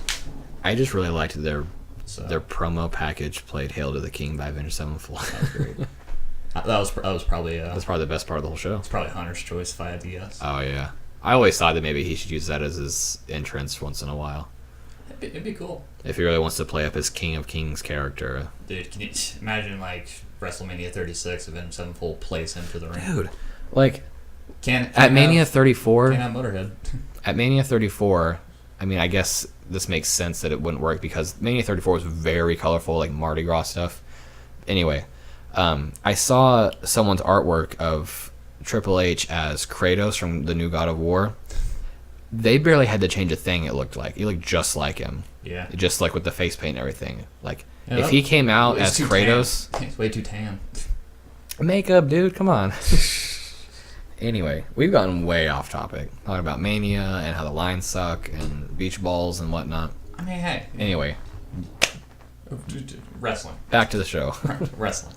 S1: I just really liked their promo package played "Hail to the King" by Avenged Sevenfold.
S2: That was great. that was probably
S1: that's probably the best part of the whole show.
S2: It's probably Hunter's choice if I had to guess.
S1: Oh yeah, I always thought that maybe he should use that as his entrance once in a while.
S2: It'd be cool
S1: If he really wants to play up his King of Kings character.
S2: Dude, can you imagine like WrestleMania 36, Avenged Sevenfold plays him to the ring?
S1: Dude, like
S2: at
S1: Mania 34.
S2: Can't have Motorhead.
S1: At Mania 34, I mean, I guess this makes sense that it wouldn't work because Mania 34 was very colorful, like Mardi Gras stuff. Anyway, I saw someone's artwork of Triple H as Kratos from the new God of War. They barely had to change a thing, it looked like. He looked just like him.
S2: Yeah.
S1: Just like with the face paint and everything. Like,
S2: yeah,
S1: if he came out as Kratos...
S2: He's way too tan.
S1: Makeup, dude, come on. Anyway, we've gotten way off topic. Talking about Mania and how the lines suck and beach balls and whatnot.
S2: I mean, hey.
S1: Anyway.
S2: Wrestling.
S1: Back to the show.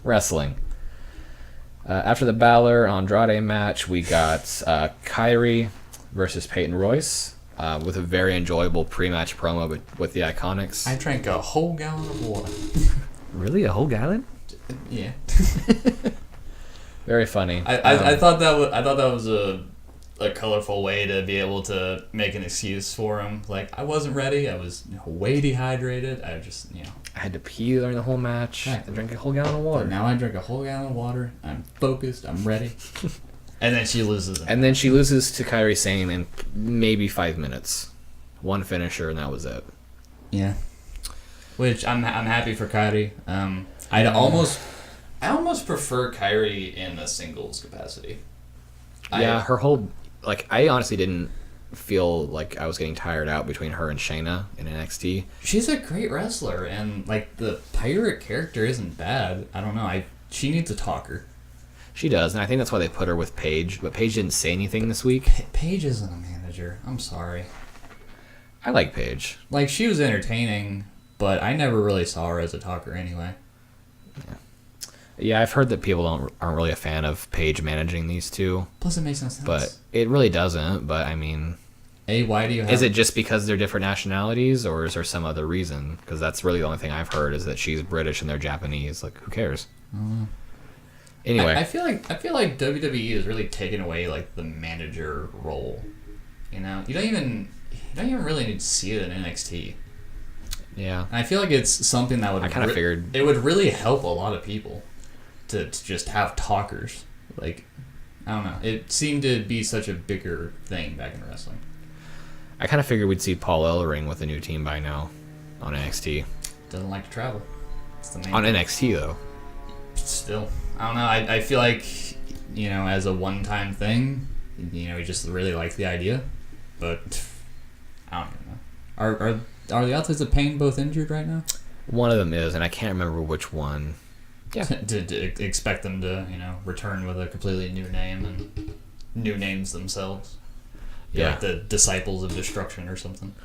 S2: Wrestling.
S1: After the Balor Andrade match, we got Kyrie versus Peyton Royce with a very enjoyable pre-match promo with the Iconics.
S2: I drank a whole gallon of water.
S1: Really? A whole gallon?
S2: Yeah.
S1: Very funny.
S2: I thought that was a colorful way to be able to make an excuse for him. Like, I wasn't ready. I was way dehydrated. I just,
S1: I had to pee during the whole match.
S2: Exactly.
S1: I drank a whole gallon of water.
S2: But now I drink a whole gallon of water. I'm focused. I'm ready. And then she loses.
S1: And then she loses to Kairi Sane in maybe 5 minutes. One finisher, and that was it.
S2: Yeah. Which I'm happy for Kairi. I almost prefer Kairi in a singles capacity.
S1: Yeah, her whole I honestly didn't feel like I was getting tired out between her and Shayna in NXT.
S2: She's a great wrestler, and the pirate character isn't bad. I don't know. She needs a talker.
S1: She does, and I think that's why they put her with Paige. But Paige didn't say anything this week.
S2: Paige isn't a manager. I'm sorry.
S1: I like Paige.
S2: She was entertaining, but I never really saw her as a talker anyway.
S1: Yeah, I've heard that people aren't really a fan of Paige managing these two.
S2: Plus, it makes no sense.
S1: But it really doesn't. But I mean,
S2: why do you have...
S1: Is it just because they're different nationalities, or is there some other reason? Because that's really the only thing I've heard is that she's British and they're Japanese. Who cares? Anyway,
S2: I feel like WWE is really taking away the manager role. You don't even really need to see it in NXT.
S1: Yeah,
S2: and I feel like it's something that would...
S1: I kind of figured
S2: it would really help a lot of people to just have talkers. I don't know. It seemed to be such a bigger thing back in wrestling.
S1: I kind of figured we'd see Paul Ellering with a new team by now on NXT.
S2: Doesn't like to travel. It's the main
S1: on
S2: thing.
S1: NXT though.
S2: Still, I don't know. I feel like as a one-time thing, he just really likes the idea, but I don't know. Are the Authors of Pain both injured right now?
S1: One of them is, and I can't remember which one. Yeah.
S2: to expect them to return with a completely new name and new names themselves.
S1: Yeah.
S2: Like the Disciples of Destruction or something.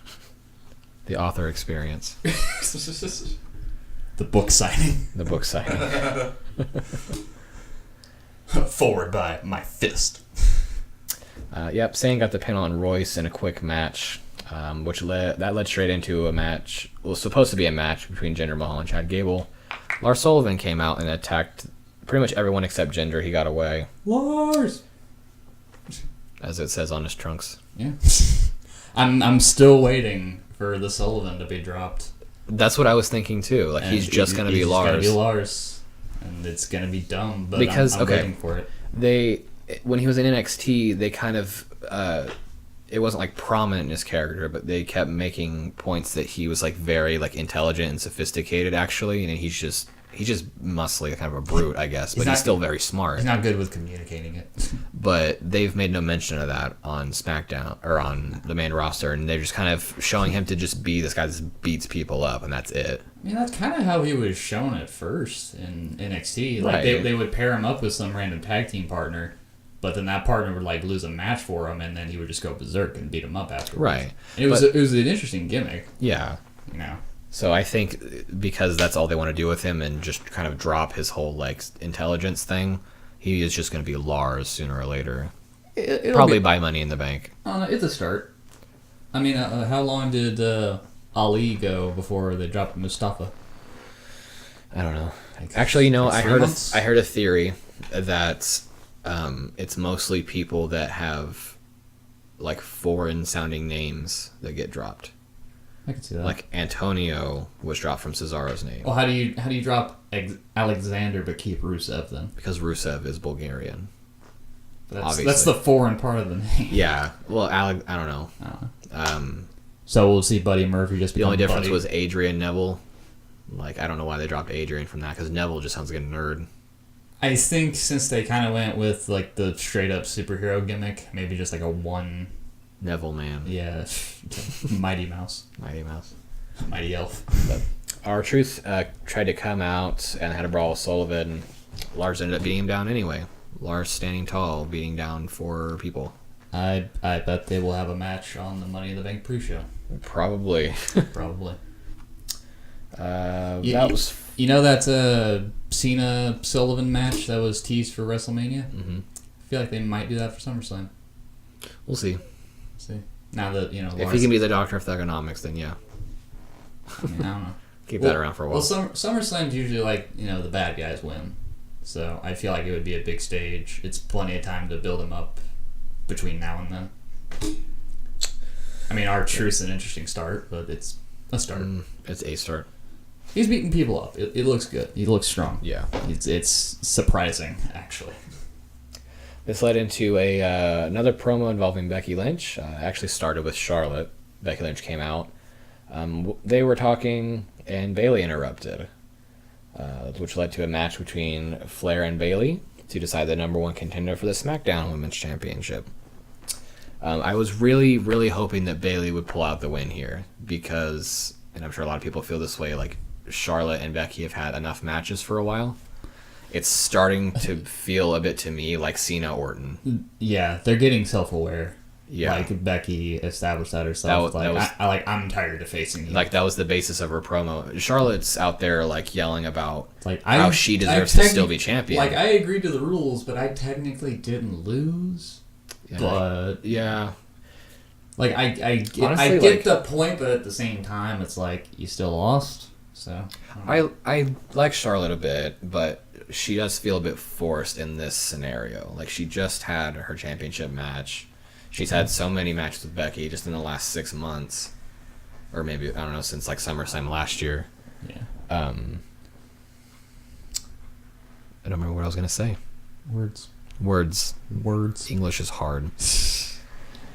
S1: The author experience.
S2: The book signing.
S1: The book signing.
S2: Forward by my fist.
S1: Yep, Sane got the pin on Royce in a quick match, which led straight into a match. It was supposed to be a match between Jinder Mahal and Chad Gable. Lars Sullivan came out and attacked pretty much everyone except Jinder. He got away.
S2: Lars!
S1: As it says on his trunks.
S2: Yeah. I'm still waiting for the Sullivan to be dropped.
S1: That's what I was thinking too. He's just going to be Lars.
S2: He's going to be Lars. And it's going to be dumb, but
S1: because,
S2: I'm waiting for it.
S1: When he was in NXT, they kind of... it wasn't prominent in his character, but they kept making points that he was very intelligent and sophisticated actually, and he's just muscly, kind of a brute, I guess, but he's still very smart.
S2: He's not good with communicating it.
S1: But they've made no mention of that on SmackDown or on the main roster, and they're just kind of showing him to just be this guy that just beats people up, and that's it.
S2: I mean, that's kind of how he was shown at first in NXT.
S1: Right.
S2: They would pair him up with some random tag team partner. But then that partner would lose a match for him, and then he would just go berserk and beat him up afterwards.
S1: Right.
S2: And it was an interesting gimmick.
S1: Yeah. So I think because that's all they want to do with him and just kind of drop his whole like intelligence thing, he is just going to be Lars sooner or later. Probably buy Money in the Bank.
S2: It's a start. I mean, how long did Ali go before they dropped Mustafa?
S1: I don't know. Actually, I heard a theory that it's mostly people that have like foreign sounding names that get dropped.
S2: I can see that.
S1: Like Antonio was dropped from Cesaro's name.
S2: Well, how do you drop Alexander but keep Rusev then?
S1: Because Rusev is Bulgarian.
S2: That's the foreign part of the name.
S1: Yeah. Well, I don't know.
S2: So we'll see Buddy Murphy just
S1: the only difference
S2: Buddy.
S1: was Adrian Neville. Like, I don't know why they dropped Adrian from that, because Neville just sounds like a nerd.
S2: I think since they kind of went with like the straight up superhero gimmick, maybe just like a one
S1: Neville man.
S2: Yeah, Mighty Mouse.
S1: Mighty Mouse.
S2: Mighty Elf.
S1: But R-Truth tried to come out and had a brawl with Sullivan. Lars ended up beating him down anyway. Lars standing tall, beating down 4 people.
S2: I bet they will have a match on the Money in the Bank pre-show.
S1: Probably.
S2: Probably.
S1: That was...
S2: You know that Cena-Sullivan match that was teased for WrestleMania?
S1: Mm-hmm.
S2: I feel like they might do that for SummerSlam.
S1: We'll see.
S2: Now that, Lars...
S1: If he can be the Doctor of Thugonomics, then yeah.
S2: I don't know.
S1: Keep that around for a while.
S2: Well, SummerSlam's usually like, the bad guys win. So I feel like it would be a big stage. It's plenty of time to build him up between now and then. I mean, R-Truth's an interesting start, but it's a start.
S1: It's a start.
S2: He's beating people up. It looks good. He looks strong.
S1: Yeah.
S2: It's surprising, actually.
S1: This led into another promo involving Becky Lynch. Actually started with Charlotte. Becky Lynch came out. They were talking, and Bayley interrupted, which led to a match between Flair and Bayley to decide the number 1 contender for the SmackDown Women's Championship. I was really, really hoping that Bayley would pull out the win here because, and I'm sure a lot of people feel this way, like Charlotte and Becky have had enough matches for a while. It's starting to feel a bit to me like Cena Orton.
S2: Yeah, they're getting self-aware.
S1: Yeah,
S2: like Becky established that herself. I'm tired of facing you.
S1: Like that was the basis of her promo. Charlotte's out there like yelling about
S2: like
S1: how she deserves to still be champion.
S2: Like I agreed to the rules, but I technically didn't lose.
S1: Yeah,
S2: but
S1: yeah,
S2: like I get
S1: honestly,
S2: the point, but at the same time, it's like you still lost. So
S1: I like Charlotte a bit, but she does feel a bit forced in this scenario. Like she just had her championship match. She's had so many matches with Becky just in the last 6 months, or maybe I don't know, since like SummerSlam last year.
S2: Yeah.
S1: I don't remember what I was gonna say. Words. English is hard.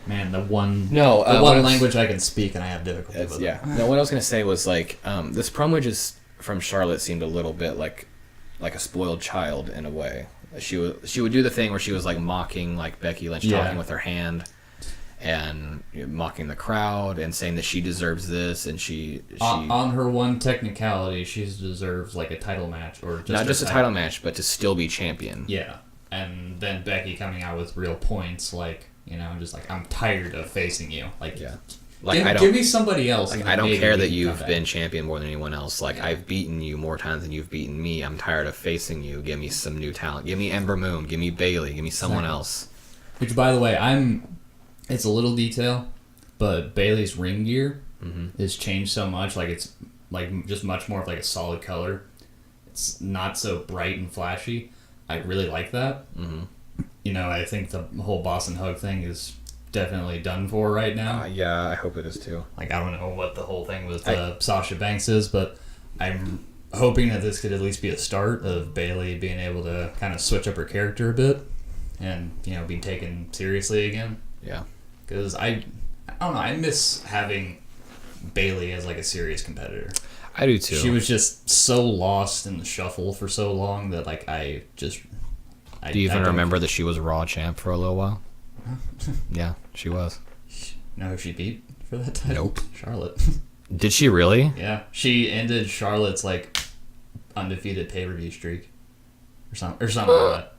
S2: Man, the one language I can speak and I have difficulty with.
S1: Yeah. No, what I was gonna say was like this promo just from Charlotte seemed a little bit like a spoiled child in a way. She would do the thing where she was like mocking like Becky Lynch talking with her hand and mocking the crowd and saying that she deserves this and she
S2: on her one technicality she deserves like a title match or just
S1: not just a title match but to still be champion.
S2: Yeah. And then Becky coming out with real points like, just like I'm tired of facing you. Like Like give me somebody else.
S1: Like, I don't care that you've been champion more than anyone else. Like I've beaten you more times than you've beaten me. I'm tired of facing you. Give me some new talent. Give me Ember Moon. Give me Bayley. Give me someone else.
S2: Which, by the way, it's a little detail, but Bayley's ring gear has changed so much. Like it's like just much more of like a solid color. It's not so bright and flashy. I really like that. I think the whole Boston Hug thing is definitely done for right now.
S1: Yeah, I hope it is too.
S2: Like, I don't know what the whole thing with Sasha Banks is, but I'm hoping that this could at least be a start of Bayley being able to kind of switch up her character a bit and, being taken seriously again.
S1: Yeah.
S2: Because I don't know, I miss having Bayley as like a serious competitor.
S1: I do too.
S2: She was just so lost in the shuffle for so long that like do you even remember
S1: that she was Raw champ for a little while? Yeah, she was.
S2: Know who she beat for that title?
S1: Nope.
S2: Charlotte.
S1: Did she really?
S2: Yeah, she ended Charlotte's like undefeated pay-per-view streak, or something like that.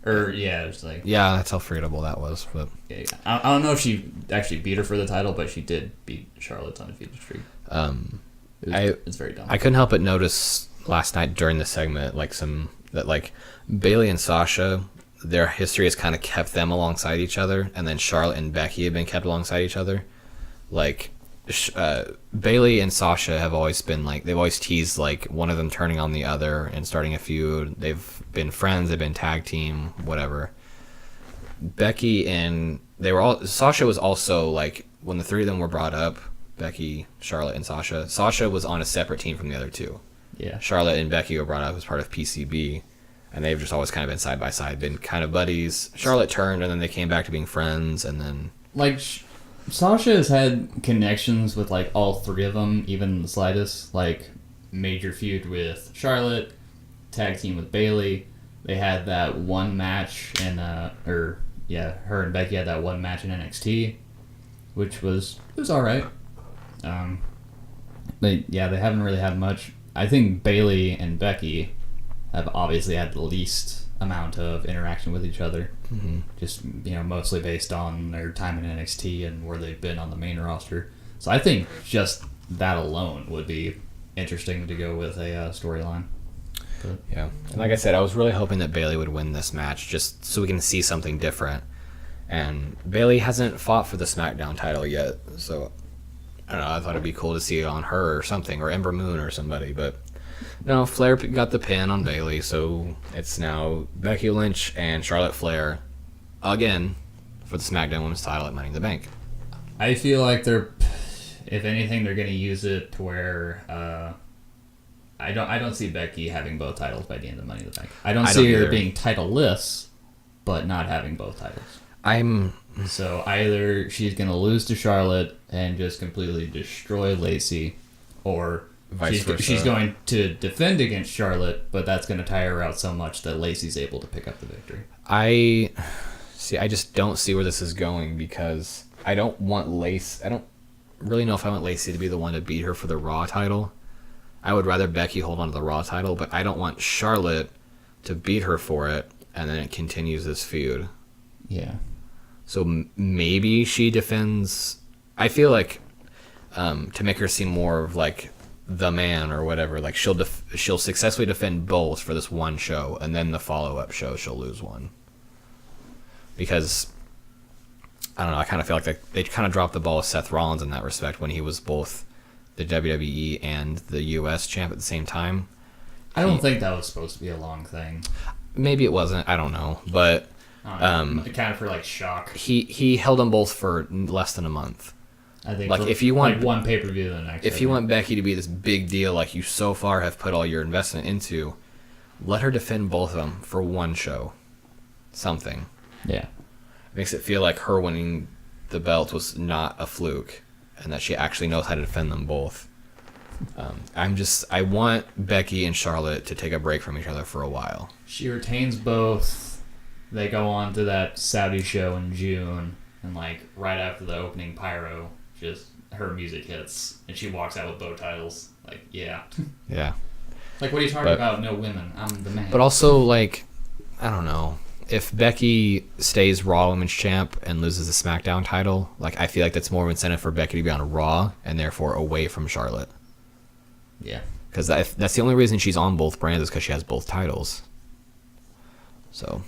S2: Or yeah, it was like
S1: that's how forgettable that was. But
S2: yeah. I don't know if she actually beat her for the title, but she did beat Charlotte's undefeated streak. It's very dumb.
S1: I couldn't help but notice last night during the segment, that Bayley and Sasha, their history has kind of kept them alongside each other, and then Charlotte and Becky have been kept alongside each other. Bayley and Sasha have always been they've always teased one of them turning on the other and starting a feud. They've been friends, they've been tag team, whatever. Becky and Sasha was also when the three of them were brought up, Becky, Charlotte, and Sasha. Sasha was on a separate team from the other two.
S2: Yeah.
S1: Charlotte and Becky were brought up as part of PCB, and they've just always kind of been side by side, been kind of buddies. Charlotte turned, and then they came back to being friends, and then
S2: Sasha has had connections with all three of them, even the slightest. Major feud with Charlotte, tag team with Bayley. They had that one match her and Becky had that one match in NXT, which was alright. They haven't really had much. I think Bayley and Becky have obviously had the least amount of interaction with each other.
S1: Mm-hmm.
S2: Just, mostly based on their time in NXT and where they've been on the main roster. So I think just that alone would be interesting to go with a storyline.
S1: Yeah. And like I said, I was really hoping that Bayley would win this match just so we can see something different. And Bayley hasn't fought for the SmackDown title yet, so I don't know, I thought it'd be cool to see it on her or something, or Ember Moon or somebody, but no, Flair got the pin on Bayley, so it's now Becky Lynch and Charlotte Flair again for the SmackDown Women's title at Money in the Bank.
S2: I feel like if anything, they're going to use it to where I don't see Becky having both titles by the end of Money in the Bank. I don't see her being titleless, but not having both titles. So either she's going to lose to Charlotte and just completely destroy Lacey, or she's going to defend against Charlotte, but that's going to tire her out so much that Lacey's able to pick up the victory.
S1: I just don't see where this is going, because I don't really know if I want Lacey to be the one to beat her for the Raw title. I would rather Becky hold on to the Raw title, but I don't want Charlotte to beat her for it, and then it continues this feud.
S2: Yeah.
S1: So maybe she defends. I feel like to make her seem more of the man or whatever, she'll successfully defend both for this one show, and then the follow-up show she'll lose one. Because I don't know, I kind of feel like they kind of dropped the ball with Seth Rollins in that respect when he was both the WWE and the US champ at the same time.
S2: I don't think that was supposed to be a long thing.
S1: Maybe it wasn't. I don't know, but
S2: kind of for shock.
S1: He held them both for less than a month.
S2: I think
S1: if you want
S2: one pay-per-view to the next.
S1: If you want Becky to be this big deal you so far have put all your investment into, let her defend both of them for one show. Something.
S2: Yeah.
S1: It makes it feel like her winning the belt was not a fluke, and that she actually knows how to defend them both. I want Becky and Charlotte to take a break from each other for a while.
S2: She retains both. They go on to that Saudi show in June, and right after the opening pyro, just her music hits, and she walks out with both titles. Yeah.
S1: Yeah.
S2: What are you talking about? No women. I'm the man.
S1: But also, I don't know. If Becky stays Raw Women's Champ and loses the SmackDown title, I feel like that's more of an incentive for Becky to be on Raw and therefore away from Charlotte.
S2: Yeah.
S1: Because that's the only reason she's on both brands, is because she has both titles. So,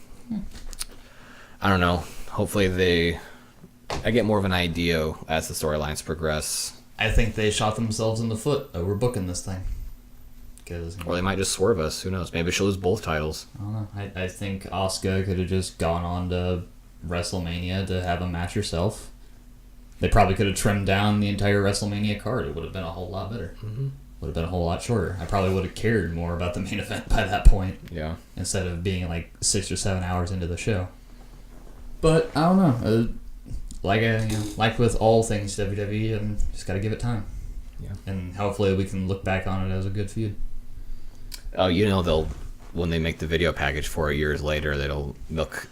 S1: I don't know. Hopefully I get more of an idea as the storylines progress.
S2: I think they shot themselves in the foot overbooking this thing.
S1: Or they might just swerve us. Who knows? Maybe she'll lose both titles.
S2: I don't know. I think Asuka could have just gone on to WrestleMania to have a match herself. They probably could have trimmed down the entire WrestleMania card. It would have been a whole lot better.
S1: Mm-hmm.
S2: Would have been a whole lot shorter. I probably would have cared more about the main event by that point.
S1: Yeah.
S2: Instead of being 6 or 7 hours into the show. But I don't know. Like with all things WWE, just got to give it time.
S1: Yeah.
S2: And hopefully we can look back on it as a good feud.
S1: Oh, they'll, when they make the video package for it years later, they'll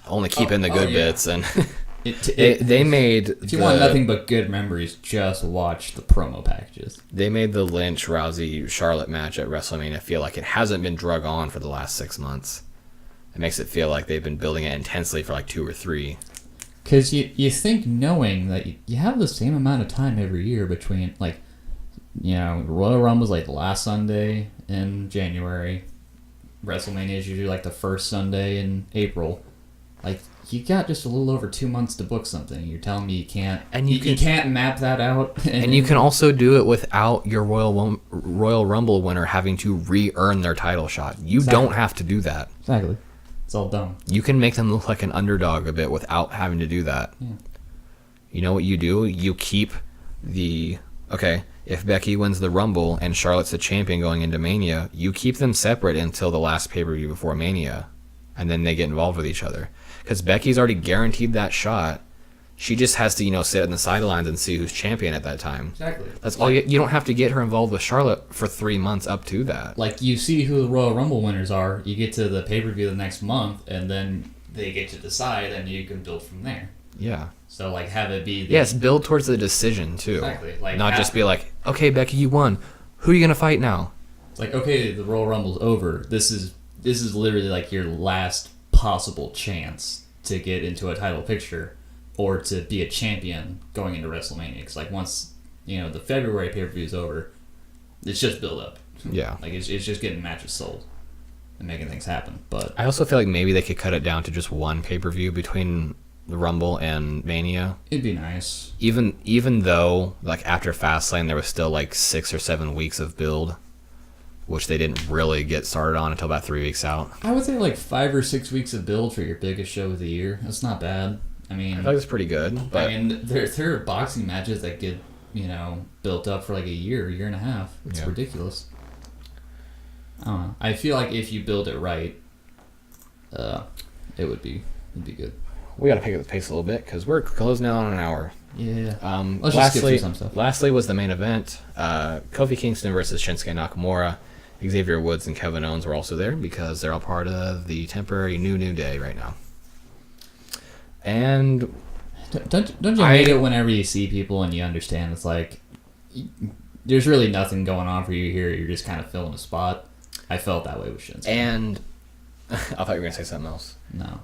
S1: only keep in the good bits, and they made.
S2: If you want nothing but good memories, just watch the promo packages.
S1: They made the Lynch Rousey Charlotte match at WrestleMania feel like it hasn't been drug on for the last 6 months. It makes it feel like they've been building it intensely for 2 or 3.
S2: Because you think, knowing that you have the same amount of time every year between Royal Rumble's like last Sunday in January. WrestleMania is usually like the first Sunday in April. Like, you got just a little over 2 months to book something. You're telling me you can't, and you can't map that out.
S1: And you can also do it without your Royal Rumble winner having to re-earn their title shot. You don't have to do that.
S2: Exactly. It's all done.
S1: You can make them look like an underdog a bit without having to do that. Yeah. You know what you do? You keep if Becky wins the Rumble and Charlotte's the champion going into Mania, you keep them separate until the last pay-per-view before Mania, and then they get involved with each other. Because Becky's already guaranteed that shot. She just has to, sit in the sidelines and see who's champion at that time.
S2: Exactly.
S1: That's all. You don't have to get her involved with Charlotte for 3 months up to that.
S2: Like, you see who the Royal Rumble winners are, you get to the pay-per-view the next month, and then they get to decide, and you can build from there.
S1: Yeah.
S2: So, like, have it be...
S1: Yes, build towards the decision, too.
S2: Exactly. Like,
S1: not just be like, okay, Becky, you won. Who are you going to fight now?
S2: It's like, okay, the Royal Rumble's over. This is literally, like, your last possible chance to get into a title picture or to be a champion going into WrestleMania. Because, like, once, the February pay-per-view is over, it's just build up.
S1: Yeah.
S2: Like, it's just getting matches sold and making things happen. But
S1: I also feel like maybe they could cut it down to just one pay-per-view between the Rumble and Mania.
S2: It'd be nice.
S1: Even though, like, after Fastlane, there was still, like, 6 or 7 weeks of build, which they didn't really get started on until about 3 weeks out.
S2: I would say, like, 5 or 6 weeks of build for your biggest show of the year. That's not bad. I mean...
S1: I feel like it's pretty good, but...
S2: I mean, there are boxing matches that get, built up for, like, a year and a half. It's ridiculous. I don't know. I feel like if you build it right, it'd be good.
S1: We got to pick up the pace a little bit because we're closing out on an hour.
S2: Yeah.
S1: Let's just skip through some stuff. Lastly was the main event. Kofi Kingston versus Shinsuke Nakamura. Xavier Woods and Kevin Owens were also there because they're all part of the temporary New Day right now. And
S2: don't you hate it whenever you see people and you understand it's like there's really nothing going on for you here. You're just kind of filling a spot. I felt that way with Shinsuke.
S1: And I thought you were going to say something else.
S2: No.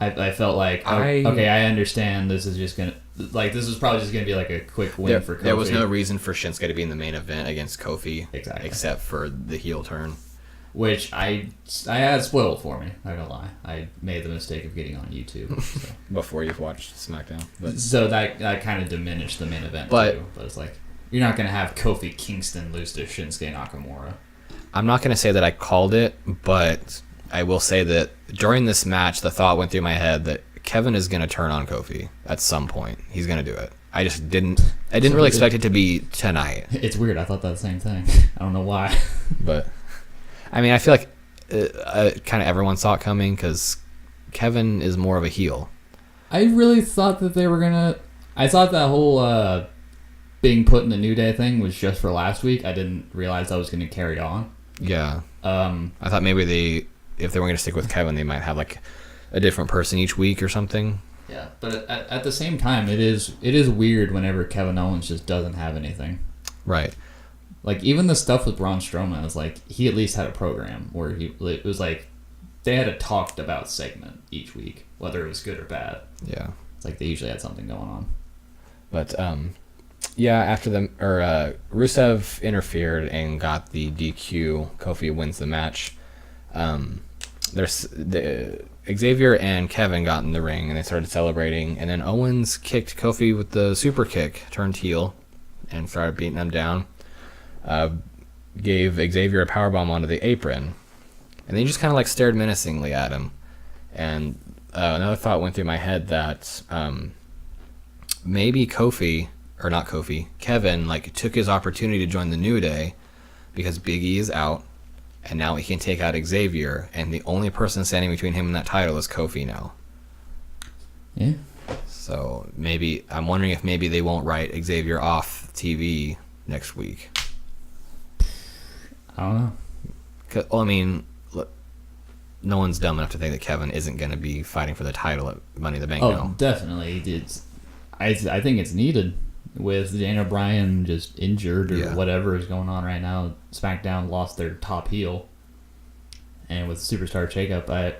S2: I felt like, I understand this is just going to, like, this is probably just going to be like a quick win for Kofi.
S1: There was no reason for Shinsuke to be in the main event against Kofi.
S2: Exactly.
S1: Except for the heel turn.
S2: Which I had spoiled for me, not gonna lie. I made the mistake of getting on YouTube. So.
S1: Before you've watched SmackDown. But.
S2: So that kind of diminished the main event too. But it's like, you're not going to have Kofi Kingston lose to Shinsuke Nakamura.
S1: I'm not going to say that I called it, but I will say that during this match, the thought went through my head that Kevin is going to turn on Kofi at some point. He's going to do it. I didn't really expect it to be tonight.
S2: It's weird. I thought that the same thing. I don't know why.
S1: But, I mean, I feel like kind of everyone saw it coming because Kevin is more of a heel.
S2: I really thought that they were going to... I thought that whole being put in the New Day thing was just for last week. I didn't realize that was going to carry on.
S1: Yeah. I thought maybe if they were going to stick with Kevin, they might have like a different person each week or something.
S2: Yeah, but at the same time, it is weird whenever Kevin Owens just doesn't have anything.
S1: Right.
S2: Like, even the stuff with Braun Strowman is like, he at least had a program where it was like, they had a talked about segment each week, whether it was good or bad.
S1: Yeah.
S2: It's like they usually had something going on.
S1: But, yeah, after Rusev interfered and got the DQ, Kofi wins the match. Xavier and Kevin got in the ring and they started celebrating, and then Owens kicked Kofi with the super kick, turned heel, and started beating him down. Gave Xavier a powerbomb onto the apron, and then he just kind of like stared menacingly at him. And another thought went through my head that maybe Kevin like took his opportunity to join the New Day because Big E is out, and now he can take out Xavier, and the only person standing between him and that title is Kofi now.
S2: Yeah.
S1: So I'm wondering if maybe they won't write Xavier off TV next week.
S2: I don't know.
S1: Well, I mean, look, no one's dumb enough to think that Kevin isn't going to be fighting for the title at Money in the Bank now.
S2: Oh, definitely. I think it's needed. With Daniel Bryan just injured or whatever is going on right now, SmackDown lost their top heel, and with Superstar Shakeup, I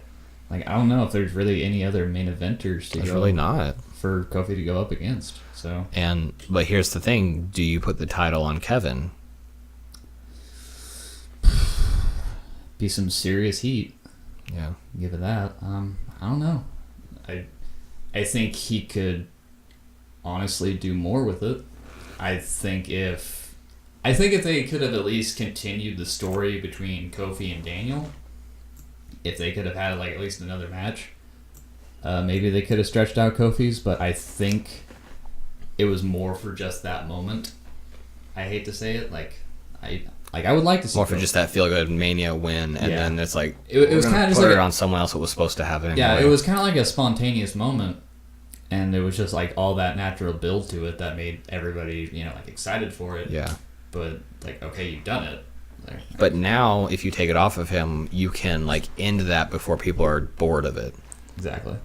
S2: don't know if there's really any other main eventers to
S1: There's really not
S2: for Kofi to go up against. So
S1: but here's the thing: do you put the title on Kevin
S2: be some serious heat.
S1: Yeah.
S2: Give it that. I don't know. I think he could honestly do more with it. I think if they could have at least continued the story between Kofi and Daniel, if they could have had like at least another match, maybe they could have stretched out Kofi's. But I think it was more for just that moment. I hate to say it, I would like to see
S1: more for just that feel good Mania win, and then it's like
S2: it was kind of just
S1: put
S2: like
S1: it on someone else that was supposed to have it. Anyway.
S2: Yeah, it was kind of like a spontaneous moment, and it was just like all that natural build to it that made everybody like excited for it.
S1: Yeah.
S2: But like, okay, you've done it.
S1: But now, if you take it off of him, you can like end that before people are bored of it.
S2: Exactly.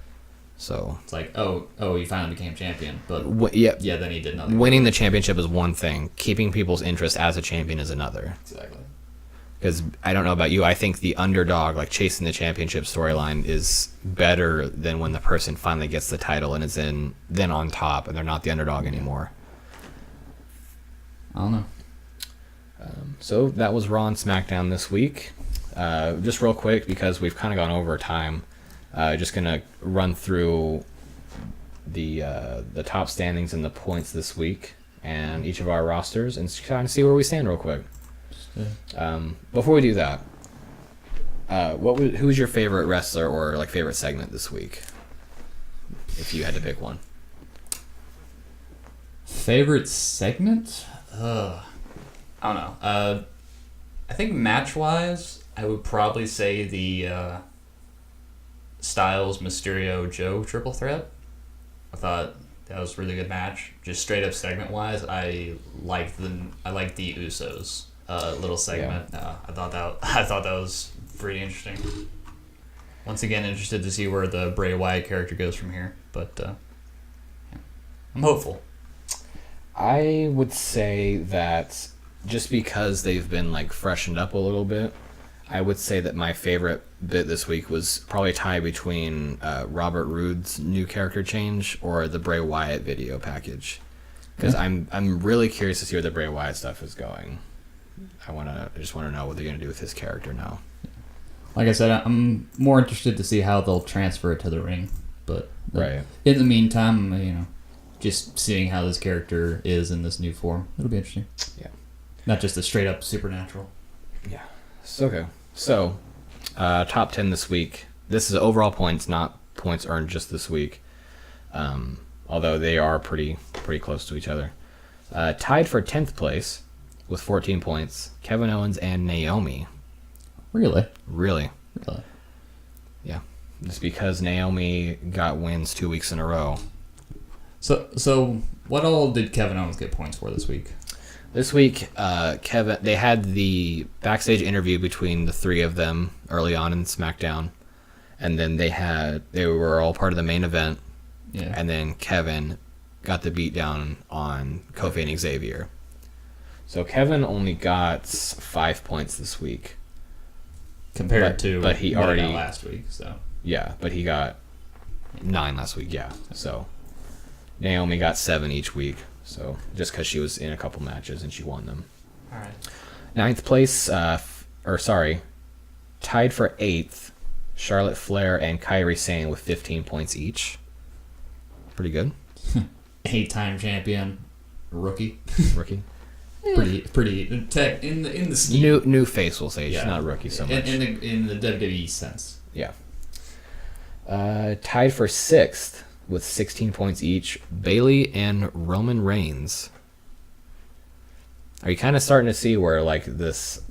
S1: So
S2: it's like, oh, he finally became champion, but then he did nothing.
S1: Winning the championship is one thing. Keeping people's interest as a champion is another.
S2: Exactly.
S1: Because I don't know about you, I think the underdog, like chasing the championship storyline, is better than when the person finally gets the title and is then on top, and they're not the underdog anymore.
S2: I don't know.
S1: So that was Raw and SmackDown this week. Just real quick, because we've kind of gone over time. Just gonna run through the top standings and the points this week, and each of our rosters, and kind of see where we stand real quick. Before we do that, who's your favorite wrestler or like favorite segment this week, if you had to pick one?
S2: Favorite segment? I don't know. I think match-wise, I would probably say the Styles, Mysterio, Joe triple threat. I thought that was a really good match. Just straight up segment-wise, I liked the Usos little segment. Yeah. I thought that was pretty interesting. Once again, interested to see where the Bray Wyatt character goes from here, but I'm hopeful.
S1: I would say that just because they've been like freshened up a little bit, I would say that my favorite bit this week was probably a tie between Robert Roode's new character change or the Bray Wyatt video package, because I'm really curious to see where the Bray Wyatt stuff is going. I just want to know what they're going to do with his character now.
S2: Like I said, I'm more interested to see how they'll transfer it to the ring, but
S1: right.
S2: In the meantime, just seeing how this character is in this new form, it'll be interesting.
S1: Yeah.
S2: Not just a straight up supernatural.
S1: Yeah. Okay. So, top 10 this week. This is overall points, not points earned just this week. Although they are pretty close to each other. Tied for 10th place with 14 points, Kevin Owens and Naomi.
S2: Really?
S1: Yeah. Just because Naomi got wins 2 weeks in a row.
S2: So what all did Kevin Owens get points for this week?
S1: This week, they had the backstage interview between the three of them early on in SmackDown, and then they were all part of the main event.
S2: Yeah.
S1: And then Kevin got the beatdown on Kofi and Xavier. So Kevin only got 5 points this week,
S2: compared to
S1: but he already
S2: got last week. So
S1: yeah, but he got 9 last week. Yeah, so Naomi got 7 each week. So just because she was in a couple matches and she won them.
S2: All right.
S1: 9th place, tied for 8th, Charlotte Flair and Kairi Sane with 15 points each. Pretty good.
S2: 8-time champion, rookie. Pretty tech in the scheme.
S1: New face, we'll say. She's not rookie so much.
S2: In the WWE sense.
S1: Yeah. Tied for 6th with 16 points each, Bayley and Roman Reigns. Are you kind of starting to see where like this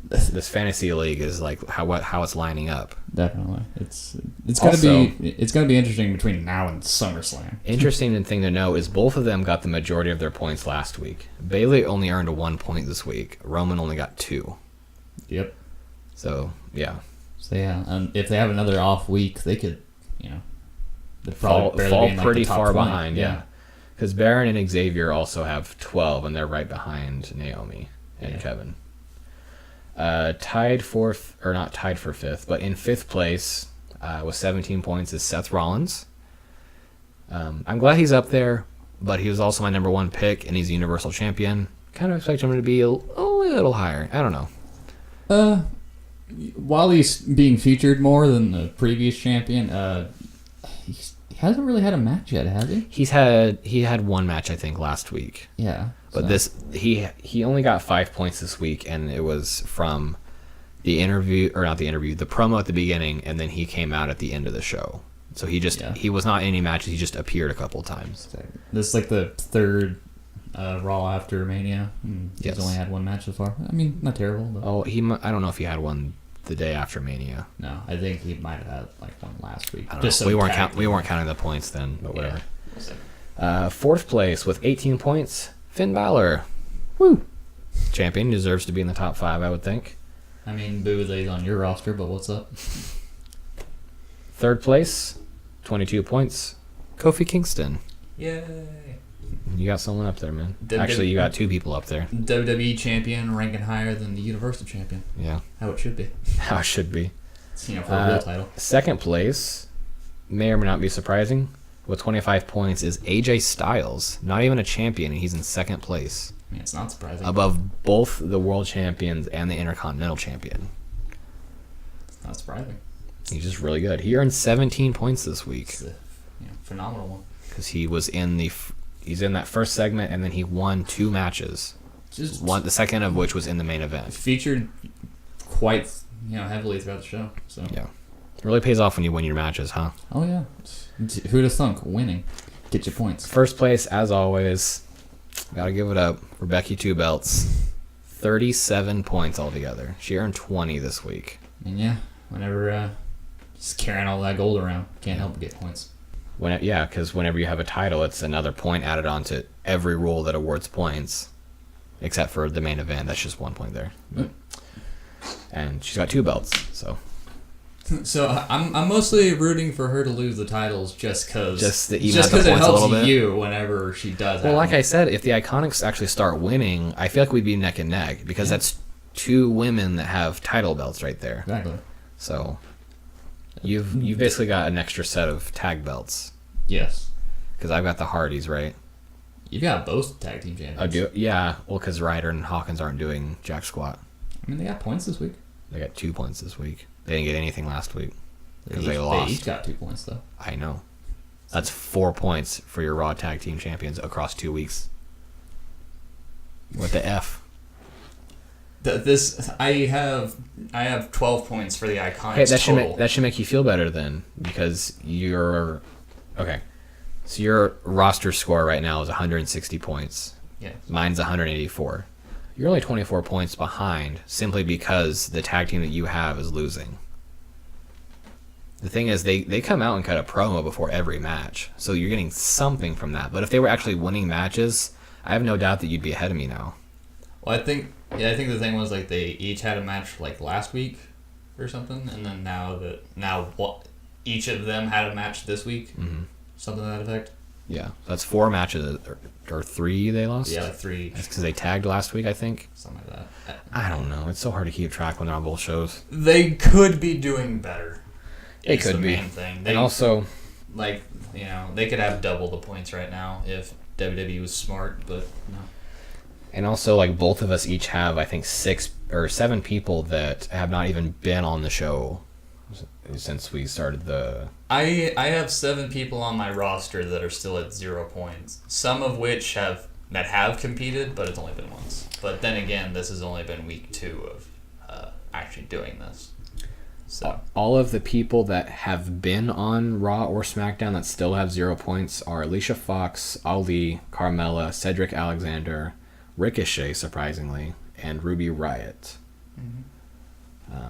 S1: fantasy league is like how it's lining up?
S2: Definitely, it's gonna be interesting between now and SummerSlam.
S1: Interesting thing to know is both of them got the majority of their points last week. Bayley only earned 1 point this week. Roman only got 2.
S2: Yep.
S1: So yeah.
S2: And if they have another off week, they could, they'd
S1: fall pretty far
S2: 20.
S1: behind. Yeah. Because Baron and Xavier also have 12, and they're right behind Naomi and Kevin. Not tied for 5th, but in 5th place with 17 points is Seth Rollins. I'm glad he's up there, but he was also my number 1 pick, and he's a Universal Champion. Kind of expect him to be a little higher. I don't know.
S2: while he's being featured more than the previous champion, he hasn't really had a match yet, has he?
S1: He had one match, I think, last week.
S2: Yeah.
S1: But he only got 5 points this week, and it was from the promo at the beginning, and then he came out at the end of the show. So he was not in any matches. He just appeared a couple times.
S2: This is like the third Raw after Mania. He's only had one match so far. I mean, not terrible. But...
S1: I don't know if he had one the day after Mania.
S2: No, I think he might have had like one last week.
S1: I don't know. We weren't counting the points then, but whatever. Yeah. Fourth place with 18 points, Finn Balor. Woo! Champion, deserves to be in the top 5, I would think.
S2: I mean, boo that he's on your roster, but what's up?
S1: Third place, 22 points, Kofi Kingston.
S2: Yay!
S1: You got someone up there, man. Actually, you got 2 people up there.
S2: WWE champion ranking higher than the Universal champion.
S1: Yeah.
S2: How it should be.
S1: How it should be.
S2: For a real title.
S1: Second place, may or may not be surprising, with 25 points is AJ Styles. Not even a champion, and he's in second place.
S2: I mean, it's not surprising.
S1: Above both the world champions and the Intercontinental champion.
S2: It's not surprising.
S1: He's just really good. He earned 17 points this week.
S2: It's a phenomenal one.
S1: Because he was he's in that first segment, and then he won 2 matches. The second of which was in the main event.
S2: Featured quite heavily throughout the show. So
S1: yeah, it really pays off when you win your matches, huh?
S2: Oh yeah. Who'd have thunk? Winning. Get your points.
S1: First place, as always. Gotta give it up for Becky Two Belts. 37 points altogether. She earned 20 this week.
S2: And yeah, whenever just carrying all that gold around, can't help but get points.
S1: Because whenever you have a title, it's another point added onto every rule that awards points, except for the main event. That's just 1 point there. And she's got 2 belts, so.
S2: So I'm mostly rooting for her to lose the titles just because
S1: it
S2: helps you whenever she does.
S1: Well, like I said, if the Iconics actually start winning, I feel like we'd be neck and neck because that's 2 women that have title belts right there.
S2: Exactly.
S1: So you've basically got an extra set of tag belts.
S2: Yes.
S1: Because I've got the Hardys, right?
S2: You've got both tag team champions.
S1: I do. Yeah. Well, because Ryder and Hawkins aren't doing jack squat.
S2: I mean, they got points this week.
S1: They got 2 points this week. They didn't get anything last week because they lost.
S2: They each got 2 points, though.
S1: I know. That's 4 points for your Raw Tag Team Champions across 2 weeks. What the F?
S2: I have 12 points for the Iconics.
S1: Hey, that should make you feel better then, because you're okay. So your roster score right now is 160 points.
S2: Yeah.
S1: Mine's 184. You're only 24 points behind simply because the tag team that you have is losing. The thing is, they come out and cut a promo before every match, so you're getting something from that. But if they were actually winning matches, I have no doubt that you'd be ahead of me now.
S2: Well, I think the thing was like they each had a match like last week or something, and then now each of them had a match this week, something to that effect.
S1: Yeah, that's 4 matches or 3 they lost.
S2: Yeah, like 3.
S1: That's because they tagged last week, I think.
S2: Something like that.
S1: I don't know. It's so hard to keep track when they're on both shows.
S2: They could be doing better.
S1: It could be.
S2: Main thing.
S1: And also,
S2: they could have double the points right now if WWE was smart, but no.
S1: And also, both of us each have, I think, 6 or 7 people that have not even been on the show since we started the...
S2: I have 7 people on my roster that are still at 0 points. Some of which have competed, but it's only been once. But then again, this has only been week 2 of actually doing this. So
S1: all of the people that have been on Raw or SmackDown that still have 0 points are Alicia Fox, Ali, Carmella, Cedric Alexander, Ricochet, surprisingly, and Ruby Riott.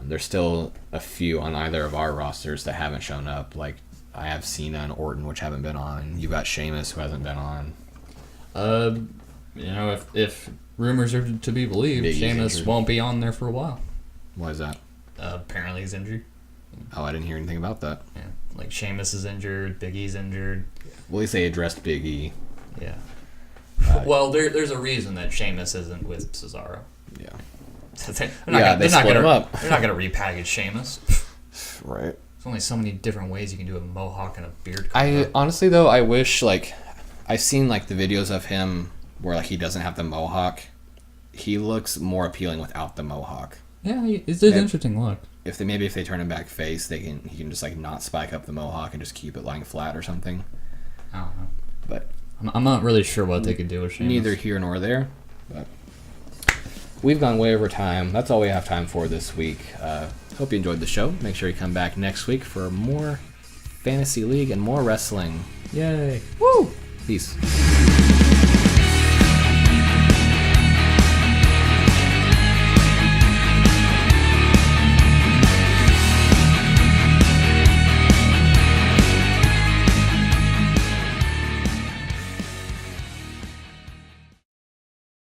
S1: There's still a few on either of our rosters that haven't shown up. Like, I have Cena and Orton, which haven't been on. You've got Sheamus, who hasn't been on.
S2: If rumors are to be believed, Sheamus won't be on there for a while.
S1: Why is that?
S2: Apparently he's injured.
S1: Oh, I didn't hear anything about that.
S2: Yeah, like Sheamus is injured, Big E's injured.
S1: Well, at least they addressed Big E.
S2: Yeah. Well, there's a reason that Sheamus isn't with Cesaro.
S1: Yeah.
S2: They're not
S1: him up.
S2: They're not gonna repackage Sheamus.
S1: Right.
S2: There's only so many different ways you can do a mohawk and a beard.
S1: Honestly though, I wish I've seen the videos of him where he doesn't have the mohawk. He looks more appealing without the mohawk.
S2: Yeah, it's an interesting look.
S1: If they turn him back face, he can just like not spike up the mohawk and just keep it lying flat or something.
S2: I don't know.
S1: But
S2: I'm not really sure what they could do with Sheamus.
S1: Neither here nor there. But we've gone way over time. That's all we have time for this week. Hope you enjoyed the show. Make sure you come back next week for more Fantasy League and more wrestling.
S2: Yay.
S1: Woo! Peace.